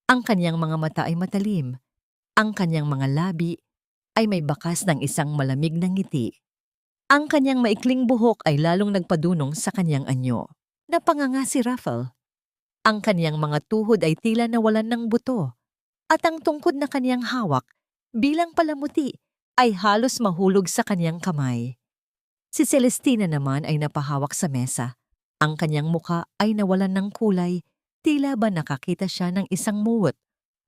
Ang kanyang mga mata ay matalim. Ang kanyang mga labi ay may bakas ng isang malamig na ngiti. Ang kanyang maikling buhok ay lalong nagpadunong sa kanyang anyo. Napanganga si Rafael. Ang kaniyang mga tuhod ay tila nawalan ng buto at ang tungkod na kaniyang hawak bilang palamuti ay halos mahulog sa kaniyang kamay. Si Celestina naman ay napahawak sa mesa. Ang kanyang muka ay nawalan ng kulay, tila ba nakakita siya ng isang muwot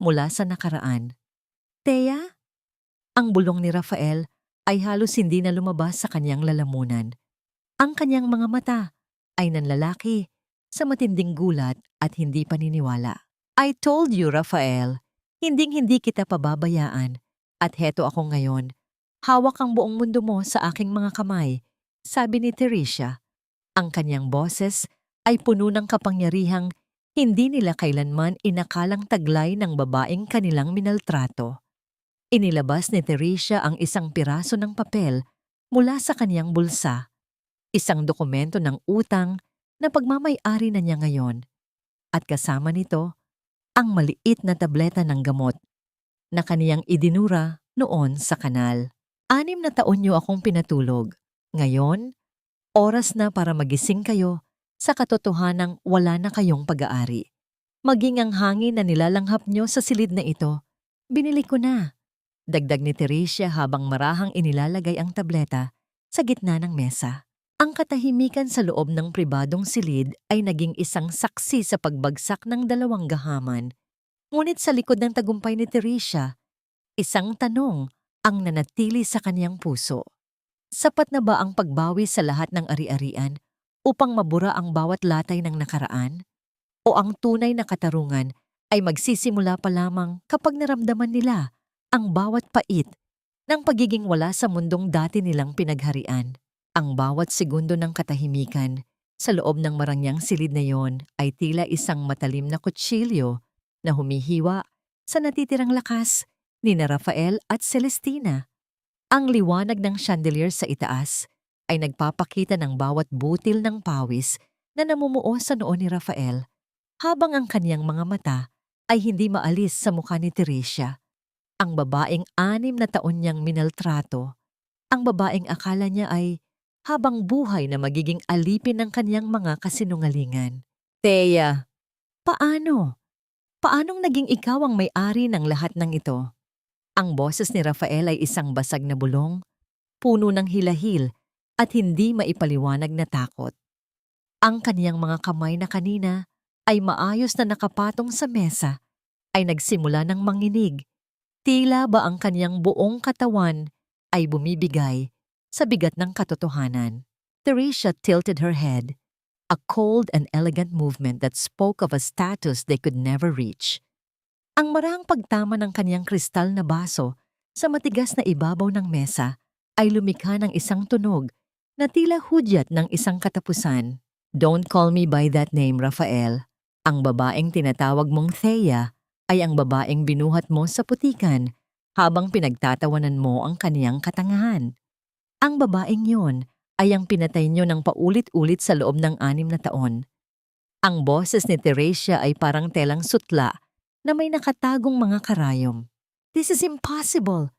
mula sa nakaraan. Thea? Ang bulong ni Rafael ay halos hindi na lumabas sa kanyang lalamunan. Ang kanyang mga mata ay nanlalaki sa matinding gulat at hindi paniniwala. I told you, Rafael, hinding-hindi kita pababayaan at heto ako ngayon. Hawak ang buong mundo mo sa aking mga kamay, sabi ni Teresia. Ang kanyang boses ay puno ng kapangyarihang hindi nila kailanman inakalang taglay ng babaeng kanilang minaltrato. Inilabas ni Teresia ang isang piraso ng papel mula sa kanyang bulsa. Isang dokumento ng utang na pagmamay-ari na niya ngayon. At kasama nito, ang maliit na tableta ng gamot na kaniyang idinura noon sa kanal. 6 na taon niyo akong pinatulog. Ngayon, oras na para magising kayo sa katotohanang wala na kayong pag-aari. Maging ang hangin na nilalanghap niyo sa silid na ito, binili ko na. Dagdag ni Teresia habang marahang inilalagay ang tableta sa gitna ng mesa. Ang katahimikan sa loob ng pribadong silid ay naging isang saksi sa pagbagsak ng 2 gahaman. Ngunit sa likod ng tagumpay ni Teresia, isang tanong ang nanatili sa kaniyang puso. Sapat na ba ang pagbawi sa lahat ng ari-arian upang mabura ang bawat latay ng nakaraan? O ang tunay na katarungan ay magsisimula pa lamang kapag naramdaman nila ang bawat pait ng pagiging wala sa mundong dati nilang pinagharian? Ang bawat segundo ng katahimikan sa loob ng marangyang silid na yon ay tila isang matalim na kutsilyo na humihiwa sa natitirang lakas ni na Rafael at Celestina. Ang liwanag ng chandelier sa itaas ay nagpapakita ng bawat butil ng pawis na namumuo sa noo ni Rafael, habang ang kaniyang mga mata ay hindi maalis sa mukha ni Teresia. Ang babaeng 6 na taon niyang minaltrato, ang babaeng akala niya ay habang buhay na magiging alipin ng kaniyang mga kasinungalingan. Thea, paano? Paanong naging ikaw ang may-ari ng lahat ng ito? Ang boses ni Rafael ay isang basag na bulong, puno ng hilahil at hindi maipaliwanag na takot. Ang kaniyang mga kamay na kanina ay maayos na nakapatong sa mesa ay nagsimula ng manginig. Tila ba ang kaniyang buong katawan ay bumibigay sa bigat ng katotohanan. Teresia tilted her head, a cold and elegant movement that spoke of a status they could never reach. Ang marahang pagtama ng kaniyang kristal na baso sa matigas na ibabaw ng mesa ay lumikha ng isang tunog na tila hudyat ng isang katapusan. Don't call me by that name, Rafael. Ang babaeng tinatawag mong Thea ay ang babaeng binuhat mo sa putikan habang pinagtatawanan mo ang kaniyang katangahan. Ang babaeng yon ay ang pinatay niyo ng paulit-ulit sa loob ng 6 na taon. Ang boses ni Teresia ay parang telang sutla na may nakatagong mga karayom. This is impossible.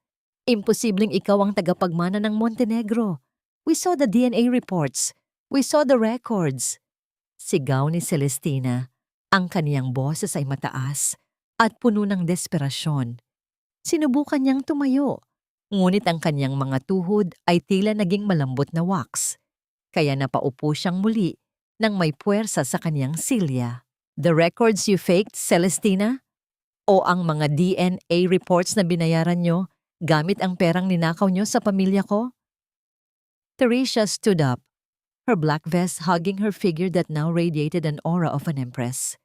Imposibleng ikaw ang tagapagmana ng Montenegro. We saw the DNA reports. We saw the records. Sigaw ni Celestina. Ang kaniyang boses ay mataas at puno ng desperasyon. Sinubukan niyang tumayo, ngunit ang kaniyang mga tuhod ay tila naging malambot na wax. Kaya napaupo siyang muli nang may puwersa sa kaniyang silya. The records you faked, Celestina? O ang mga DNA reports na binayaran niyo gamit ang perang ninakaw niyo sa pamilya ko? Teresia stood up, her black vest hugging her figure that now radiated an aura of an empress.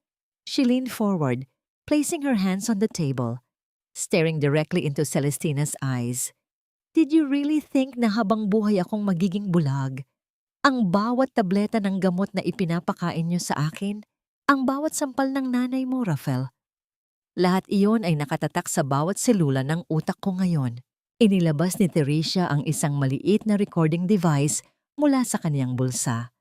She leaned forward, placing her hands on the table, staring directly into Celestina's eyes. Did you really think na habang buhay akong magiging bulag? Ang bawat tableta ng gamot na ipinapakain niyo sa akin, ang bawat sampal ng nanay mo, Rafael. Lahat iyon ay nakatatak sa bawat selula ng utak ko ngayon. Inilabas ni Teresia ang isang maliit na recording device mula sa kaniyang bulsa.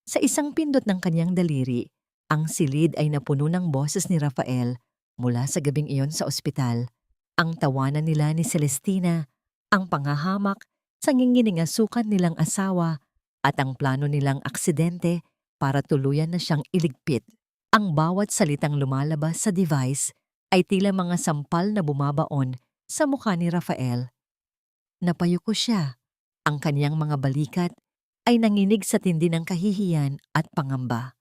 Sa isang pindot ng kaniyang daliri, ang silid ay napuno ng boses ni Rafael mula sa gabing iyon sa ospital. Ang tawanan nila ni Celestina, ang panghahamak sa nginginingasukan nilang asawa at ang plano nilang aksidente para tuluyan na siyang iligpit. Ang bawat salitang lumalabas sa device ay tila mga sampal na bumabaon sa mukha ni Rafael. Napayuko siya. Ang kaniyang mga balikat ay nanginig sa tindi ng kahihiyan at pangamba.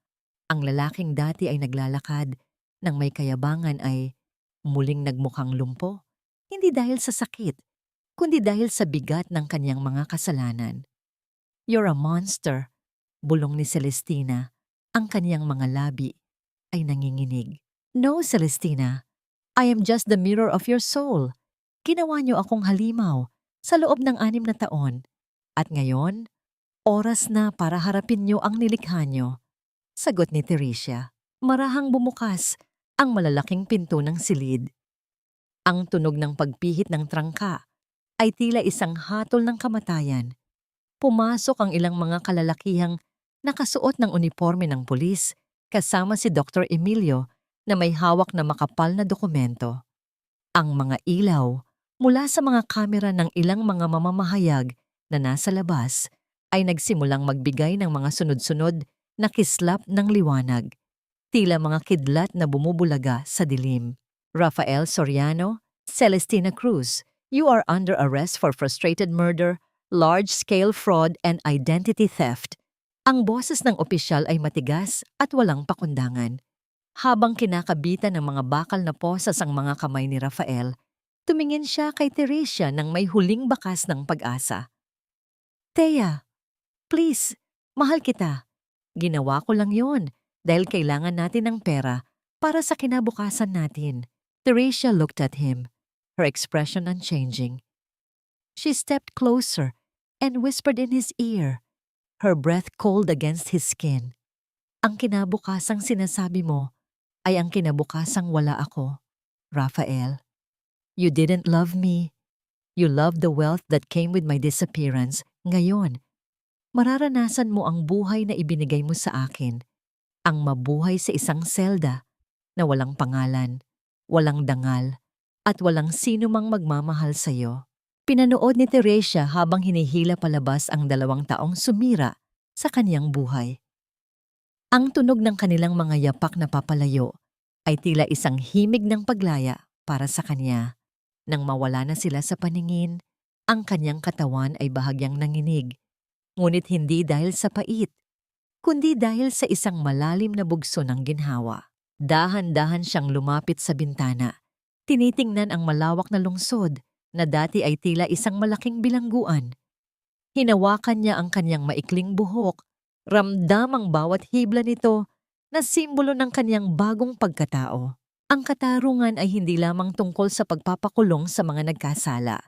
Ang lalaking dati ay naglalakad ng may kayabangan ay muling nagmukhang lumpo, hindi dahil sa sakit, kundi dahil sa bigat ng kaniyang mga kasalanan. "You're a monster," bulong ni Celestina. Ang kaniyang mga labi ay nanginginig. "No, Celestina. I am just the mirror of your soul. Ginawa niyo akong halimaw sa loob ng 6 na taon. At ngayon, oras na para harapin niyo ang nilikha niyo." Sagot ni Teresia. Marahang bumukas ang malalaking pinto ng silid. Ang tunog ng pagpihit ng trangka ay tila isang hatol ng kamatayan. Pumasok ang ilang mga kalalakihang nakasuot ng uniforme ng pulis kasama si Dr. Emilio na may hawak na makapal na dokumento. Ang mga ilaw mula sa mga kamera ng ilang mga mamamahayag na nasa labas ay nagsimulang magbigay ng mga sunod-sunod na kislap ng liwanag, tila mga kidlat na bumubulaga sa dilim. "Rafael Soriano, Celestina Cruz, you are under arrest for frustrated murder, large-scale fraud and identity theft." Ang boses ng opisyal ay matigas at walang pakundangan. Habang kinakabitan ng mga bakal na posas ang mga kamay ni Rafael, tumingin siya kay Teresia ng may huling bakas ng pag-asa. "Thea, please, mahal kita. Ginawa ko lang yon dahil kailangan natin ng pera para sa kinabukasan natin." Teresia looked at him, her expression unchanging. She stepped closer and whispered in his ear, her breath cold against his skin. "Ang kinabukasang sinasabi mo ay ang kinabukasang wala ako, Rafael. You didn't love me. You loved the wealth that came with my disappearance. Ngayon, mararanasan mo ang buhay na ibinigay mo sa akin. Ang mabuhay sa isang selda na walang pangalan, walang dangal, at walang sino mang magmamahal sa iyo." Pinanood ni Teresia habang hinihila palabas ang 2 taong sumira sa kaniyang buhay. Ang tunog ng kanilang mga yapak na papalayo ay tila isang himig ng paglaya para sa kanya. Nang mawala na sila sa paningin, ang kaniyang katawan ay bahagyang nanginig. Ngunit hindi dahil sa pait, kundi dahil sa isang malalim na bugso ng ginhawa. Dahan-dahan siyang lumapit sa bintana. Tinitingnan ang malawak na lungsod na dati ay tila isang malaking bilangguan. Hinawakan niya ang kanyang maikling buhok, ramdam ang bawat hibla nito na simbolo ng kanyang bagong pagkatao. Ang katarungan ay hindi lamang tungkol sa pagpapakulong sa mga nagkasala.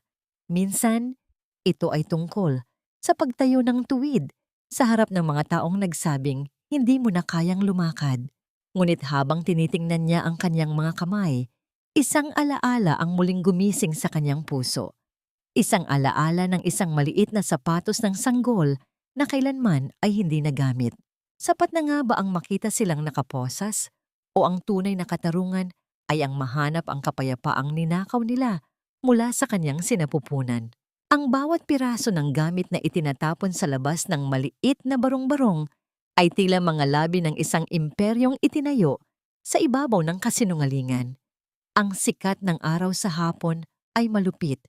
Minsan, ito ay tungkol sa pagtayo ng tuwid sa harap ng mga taong nagsabing hindi mo na kayang lumakad. Ngunit habang tinitingnan niya ang kanyang mga kamay, isang alaala ang muling gumising sa kanyang puso. Isang alaala ng isang maliit na sapatos ng sanggol na kailanman ay hindi nagamit. Sapat na nga ba ang makita silang nakaposas? O ang tunay na katarungan ay ang mahanap ang kapayapaang ninakaw nila mula sa kanyang sinapupunan? Ang bawat piraso ng gamit na itinatapon sa labas ng maliit na barong-barong ay tila mga labi ng isang imperyong itinayo sa ibabaw ng kasinungalingan. Ang sikat ng araw sa hapon ay malupit.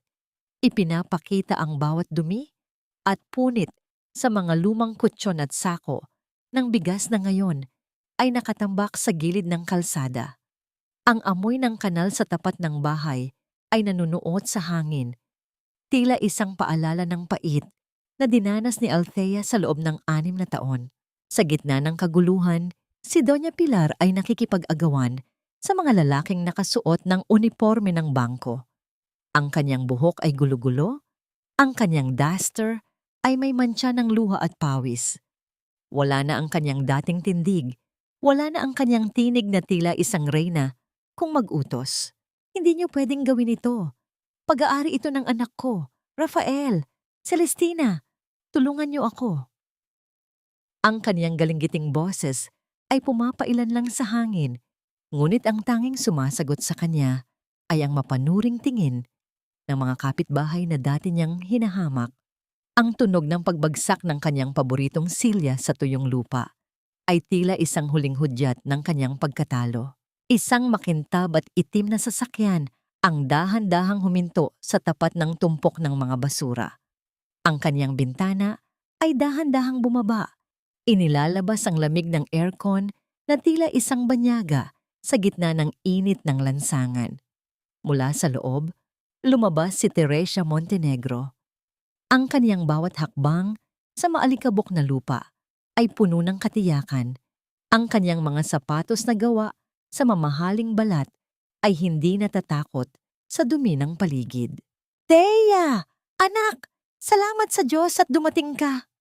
Ipinapakita ang bawat dumi at punit sa mga lumang kutsyon at sako ng bigas na ngayon ay nakatambak sa gilid ng kalsada. Ang amoy ng kanal sa tapat ng bahay ay nanunuot sa hangin, tila isang paalala ng pait na dinanas ni Althea sa loob ng 6 na taon. Sa gitna ng kaguluhan, si Doña Pilar ay nakikipag-agawan sa mga lalaking nakasuot ng uniforme ng bangko. Ang kanyang buhok ay gulo-gulo, ang kanyang duster ay may mantsa ng luha at pawis. Wala na ang kanyang dating tindig, wala na ang kanyang tinig na tila isang reyna kung mag-utos. "Hindi niyo pwedeng gawin ito. Pag-aari ito ng anak ko, Rafael, Celestina, tulungan niyo ako." Ang kaniyang galinggiting boses ay pumapailan lang sa hangin, ngunit ang tanging sumasagot sa kanya ay ang mapanuring tingin ng mga kapitbahay na dati niyang hinahamak. Ang tunog ng pagbagsak ng kanyang paboritong silya sa tuyong lupa. ay tila isang huling hudyat ng kanyang pagkatalo. Isang makintab at itim na sasakyan ang dahan-dahang huminto sa tapat ng tumpok ng mga basura. Ang kanyang bintana ay dahan-dahang bumaba. Inilalabas ang lamig ng aircon na tila isang banyaga sa gitna ng init ng lansangan. Mula sa loob, lumabas si Teresia Montenegro. Ang kaniyang bawat hakbang sa maalikabok na lupa ay puno ng katiyakan. Ang kaniyang mga sapatos na gawa sa mamahaling balat ay hindi natatakot sa dumi ng paligid. Thea! Anak! Salamat sa Diyos at dumating ka!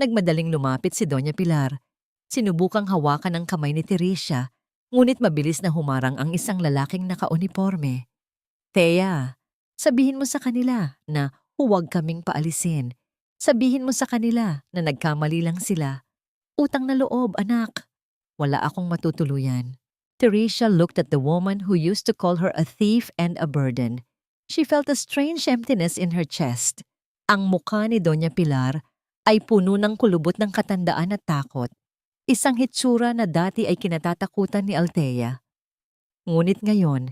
Nagmadaling lumapit si Doña Pilar. Sinubukang hawakan ang kamay ni Teresia, ngunit mabilis na humarang ang isang lalaking nakauniporme. Thea, sabihin mo sa kanila na huwag kaming paalisin. Sabihin mo sa kanila na nagkamali lang sila. Utang na loob, anak. Wala akong matutuluyan. Teresia looked at the woman who used to call her a thief and a burden. She felt a strange emptiness in her chest. Ang mukha ni Doña Pilar ay puno ng kulubot ng katandaan at takot. Isang hitsura na dati ay kinatatakutan ni Althea. Ngunit ngayon,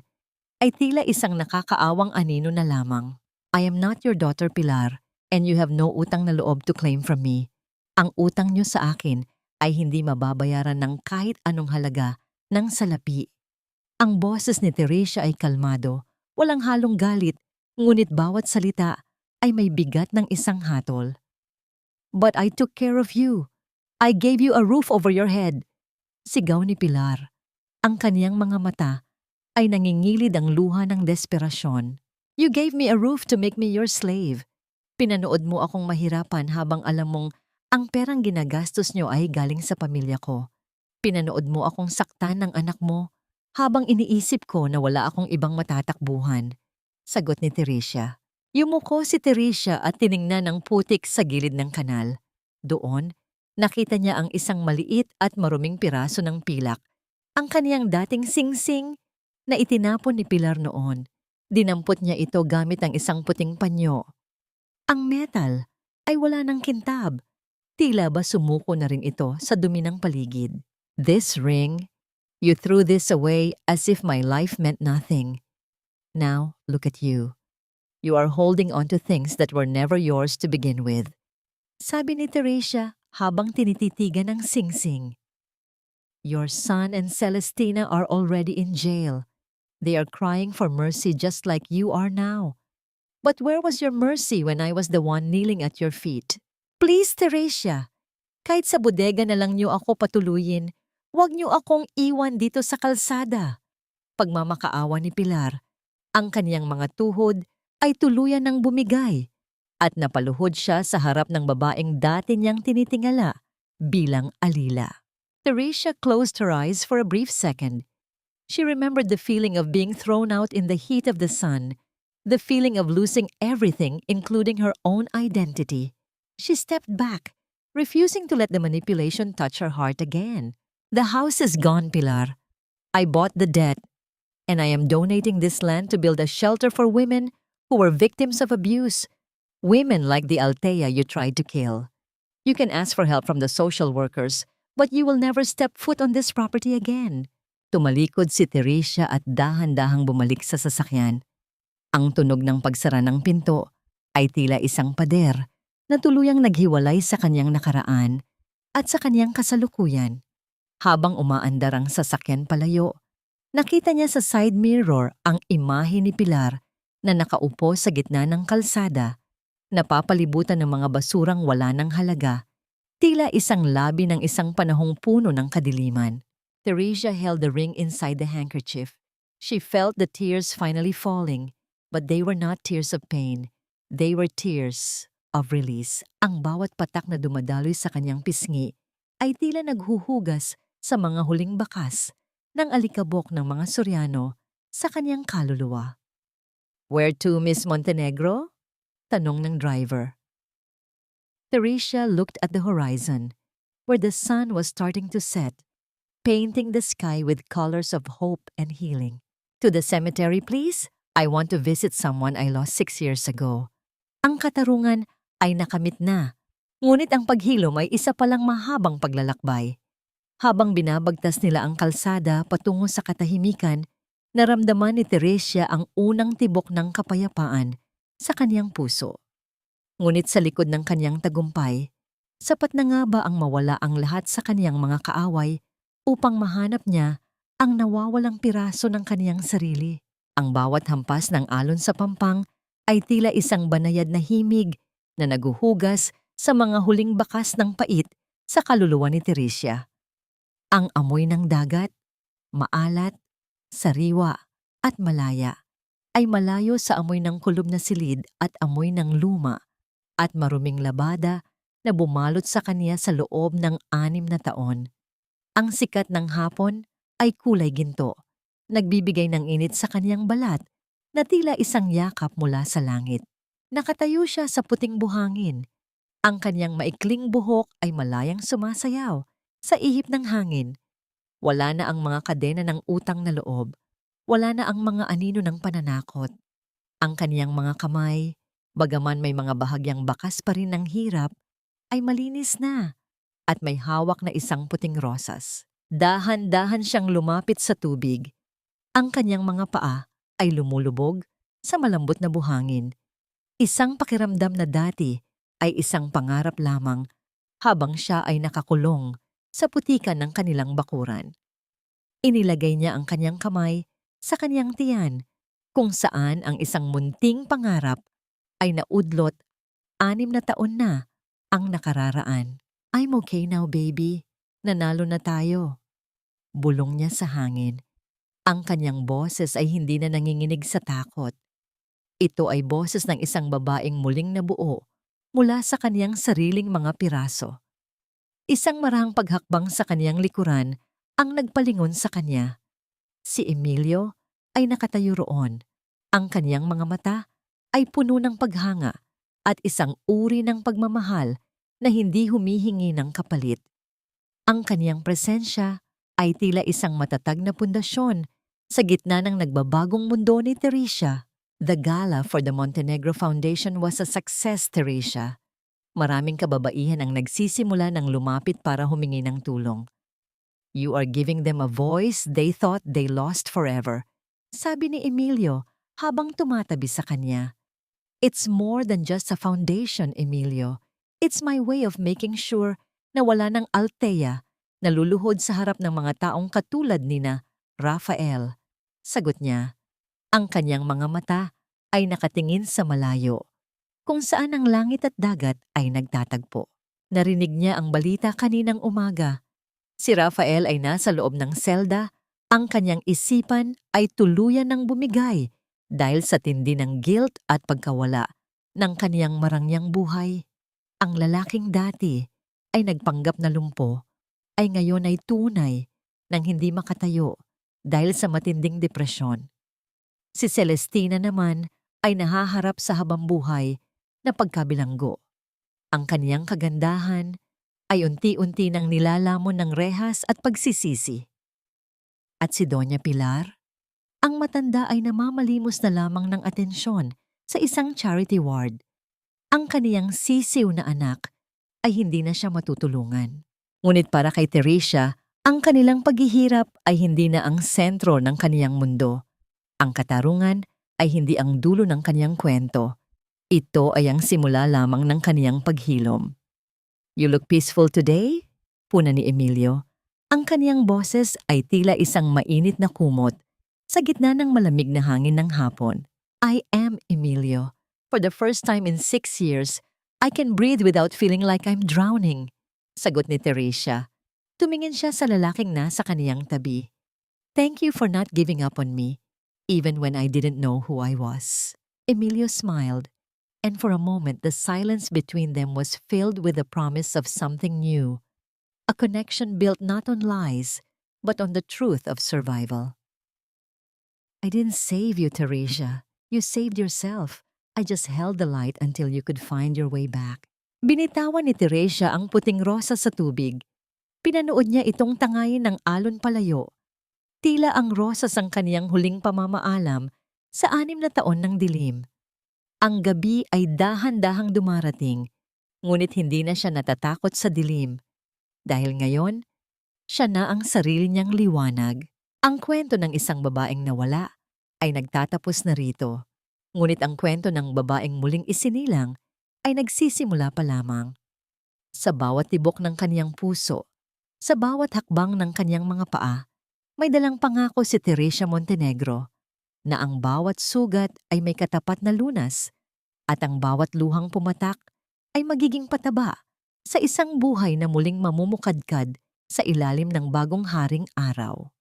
ay tila isang nakakaawang anino na lamang. I am not your daughter, Pilar, and you have no utang na loob to claim from me. Ang utang niyo sa akin ay hindi mababayaran ng kahit anong halaga ng salapi. Ang boses ni Teresia ay kalmado, walang halong galit, ngunit bawat salita ay may bigat ng isang hatol. But I took care of you. I gave you a roof over your head. Sigaw ni Pilar. Ang kaniyang mga mata ay nangingilid ang luha ng desperasyon. You gave me a roof to make me your slave. Pinanood mo akong mahirapan habang alam mong ang perang ginagastos niyo ay galing sa pamilya ko. Pinanood mo akong saktan ng anak mo habang iniisip ko na wala akong ibang matatakbuhan. Sagot ni Teresia. Yumuko si Teresia at tiningnan ang putik sa gilid ng kanal. Doon, nakita niya ang isang maliit at maruming piraso ng pilak. Ang kaniyang dating singsing na itinapon ni Pilar noon. Dinampot niya ito gamit ang isang puting panyo. Ang metal ay wala ng kintab. Tila ba sumuko na rin ito sa dumi ng paligid. This ring, you threw this away as if my life meant nothing. Now, look at you. You are holding on to things that were never yours to begin with. Sabi ni Teresia habang tinititigan ng singsing. Your son and Celestina are already in jail. They are crying for mercy just like you are now. But where was your mercy when I was the one kneeling at your feet? Please, Teresia, kahit sa bodega na lang niyo ako patuluyin, huwag niyo akong iwan dito sa kalsada. Pagmamakaawa ni Pilar, ang kaniyang mga tuhod ay tuluyan ng bumigay at napaluhod siya sa harap ng babaeng dati niyang tinitingala bilang alila. Teresia closed her eyes for a brief second. She remembered the feeling of being thrown out in the heat of the sun, the feeling of losing everything including her own identity. She stepped back, refusing to let the manipulation touch her heart again. The house is gone, Pilar. I bought the debt, and I am donating this land to build a shelter for women who were victims of abuse, women like the Althea you tried to kill. You can ask for help from the social workers, but you will never step foot on this property again. Tumalikod si Teresia at dahan-dahang bumalik sa sasakyan. Ang tunog ng pagsara ng pinto ay tila isang pader na tuluyang naghiwalay sa kanyang nakaraan at sa kanyang kasalukuyan. Habang umaandar ang sasakyan palayo, nakita niya sa side mirror ang imahe ni Pilar na nakaupo sa gitna ng kalsada, napapalibutan ng mga basurang wala ng halaga, tila isang labi ng isang panahong puno ng kadiliman. Teresia held the ring inside the handkerchief. She felt the tears finally falling, but they were not tears of pain. They were tears of release. Ang bawat patak na dumadaloy sa kanyang pisngi ay tila naghuhugas sa mga huling bakas ng alikabok ng mga Soriano sa kanyang kaluluwa. Where to, Miss Montenegro? Tanong ng driver. Teresia looked at the horizon, where the sun was starting to set, painting the sky with colors of hope and healing. To the cemetery, please. I want to visit someone I lost 6 years ago. Ang katarungan ay nakamit na, ngunit ang paghilom ay isa palang mahabang paglalakbay. Habang binabagtas nila ang kalsada patungo sa katahimikan, naramdaman ni Teresia ang unang tibok ng kapayapaan sa kanyang puso. Ngunit sa likod ng kanyang tagumpay, sapat na nga ba ang mawala ang lahat sa kanyang mga kaaway upang mahanap niya ang nawawalang piraso ng kanyang sarili? Ang bawat hampas ng alon sa pampang ay tila isang banayad na himig na naguhugas sa mga huling bakas ng pait sa kaluluwa ni Teresia. Ang amoy ng dagat, maalat, sariwa, at malaya ay malayo sa amoy ng kulob na silid at amoy ng luma at maruming labada na bumalot sa kanya sa loob ng 6 na taon. Ang sikat ng hapon ay kulay ginto, nagbibigay ng init sa kanyang balat na tila isang yakap mula sa langit. Nakatayo siya sa puting buhangin. Ang kanyang maikling buhok ay malayang sumasayaw sa ihip ng hangin. Wala na ang mga kadena ng utang na loob. Wala na ang mga anino ng pananakot. Ang kaniyang mga kamay, bagaman may mga bahagyang bakas pa rin ng hirap, ay malinis na at may hawak na isang puting rosas. Dahan-dahan siyang lumapit sa tubig. Ang kanyang mga paa ay lumulubog sa malambot na buhangin. Isang pakiramdam na dati ay isang pangarap lamang habang siya ay nakakulong sa putikan ng kanilang bakuran. Inilagay niya ang kanyang kamay sa kanyang tiyan kung saan ang isang munting pangarap ay naudlot 6 na taon na ang nakararaan. I'm okay now, baby. Nanalo na tayo. Bulong niya sa hangin. Ang kanyang boses ay hindi na nanginginig sa takot. Ito ay boses ng isang babaeng muling nabuo mula sa kanyang sariling mga piraso. Isang marahang paghakbang sa kanyang likuran ang nagpalingon sa kanya. Si Emilio ay nakatayo roon. Ang kanyang mga mata ay puno ng paghanga at isang uri ng pagmamahal na hindi humihingi ng kapalit. Ang kanyang presensya ay tila isang matatag na pundasyon sa gitna ng nagbabagong mundo ni Teresia. The gala for the Montenegro Foundation was a success, Teresia. Maraming kababaihan ang nagsisimula ng lumapit para humingi ng tulong. You are giving them a voice they thought they lost forever, sabi ni Emilio habang tumatabi sa kanya. It's more than just a foundation, Emilio. It's my way of making sure na wala ng Althea na luluhod sa harap ng mga taong katulad nina Rafael. Sagot niya. Ang kanyang mga mata ay nakatingin sa malayo, kung saan ang langit at dagat ay nagtatagpo. Narinig niya ang balita kaninang umaga. Si Rafael ay nasa loob ng selda, ang kanyang isipan ay tuluyan ng bumigay dahil sa tindi ng guilt at pagkawala ng kaniyang marangyang buhay. Ang lalaking dati ay nagpanggap na lumpo, ay ngayon ay tunay nang hindi makatayo dahil sa matinding depresyon. Si Celestina naman ay nahaharap sa habambuhay na pagkabilanggo. Ang kaniyang kagandahan ay unti-unti nang nilalamon ng rehas at pagsisisi. At si Doña Pilar, ang matanda ay namamalimos na lamang ng atensyon sa isang charity ward. Ang kaniyang sisiw na anak ay hindi na siya matutulungan. Ngunit para kay Teresia, ang kanilang paghihirap ay hindi na ang sentro ng kaniyang mundo. Ang katarungan ay hindi ang dulo ng kaniyang kwento. Ito ay ang simula lamang ng kaniyang paghilom. You look peaceful today? Puna ni Emilio. Ang kaniyang boses ay tila isang mainit na kumot sa gitna ng malamig na hangin ng hapon. I am Emilio. For the first time in 6 years, I can breathe without feeling like I'm drowning. Sagot ni Teresia. Tumingin siya sa lalaking nasa kaniyang tabi. Thank you for not giving up on me, even when I didn't know who I was. Emilio smiled, and for a moment the silence between them was filled with the promise of something new. A connection built not on lies, but on the truth of survival. I didn't save you, Teresia. You saved yourself. I just held the light until you could find your way back. Binitawan ni Teresia ang puting rosa sa tubig. Pinanood niya itong tangayin ng alon palayo. Tila ang rosas ang kaniyang huling pamamaalam sa 6 na taon ng dilim. Ang gabi ay dahan-dahang dumarating, ngunit hindi na siya natatakot sa dilim. Dahil ngayon, Siya na ang sarili niyang liwanag. Ang kwento ng isang babaeng nawala ay nagtatapos na rito. Ngunit ang kwento ng babaeng muling isinilang ay nagsisimula pa lamang. Sa bawat tibok ng kaniyang puso, sa bawat hakbang ng kaniyang mga paa, may dalang pangako si Teresia Montenegro na ang bawat sugat ay may katapat na lunas at ang bawat luhang pumatak ay magiging pataba sa isang buhay na muling mamumukadkad sa ilalim ng bagong haring araw.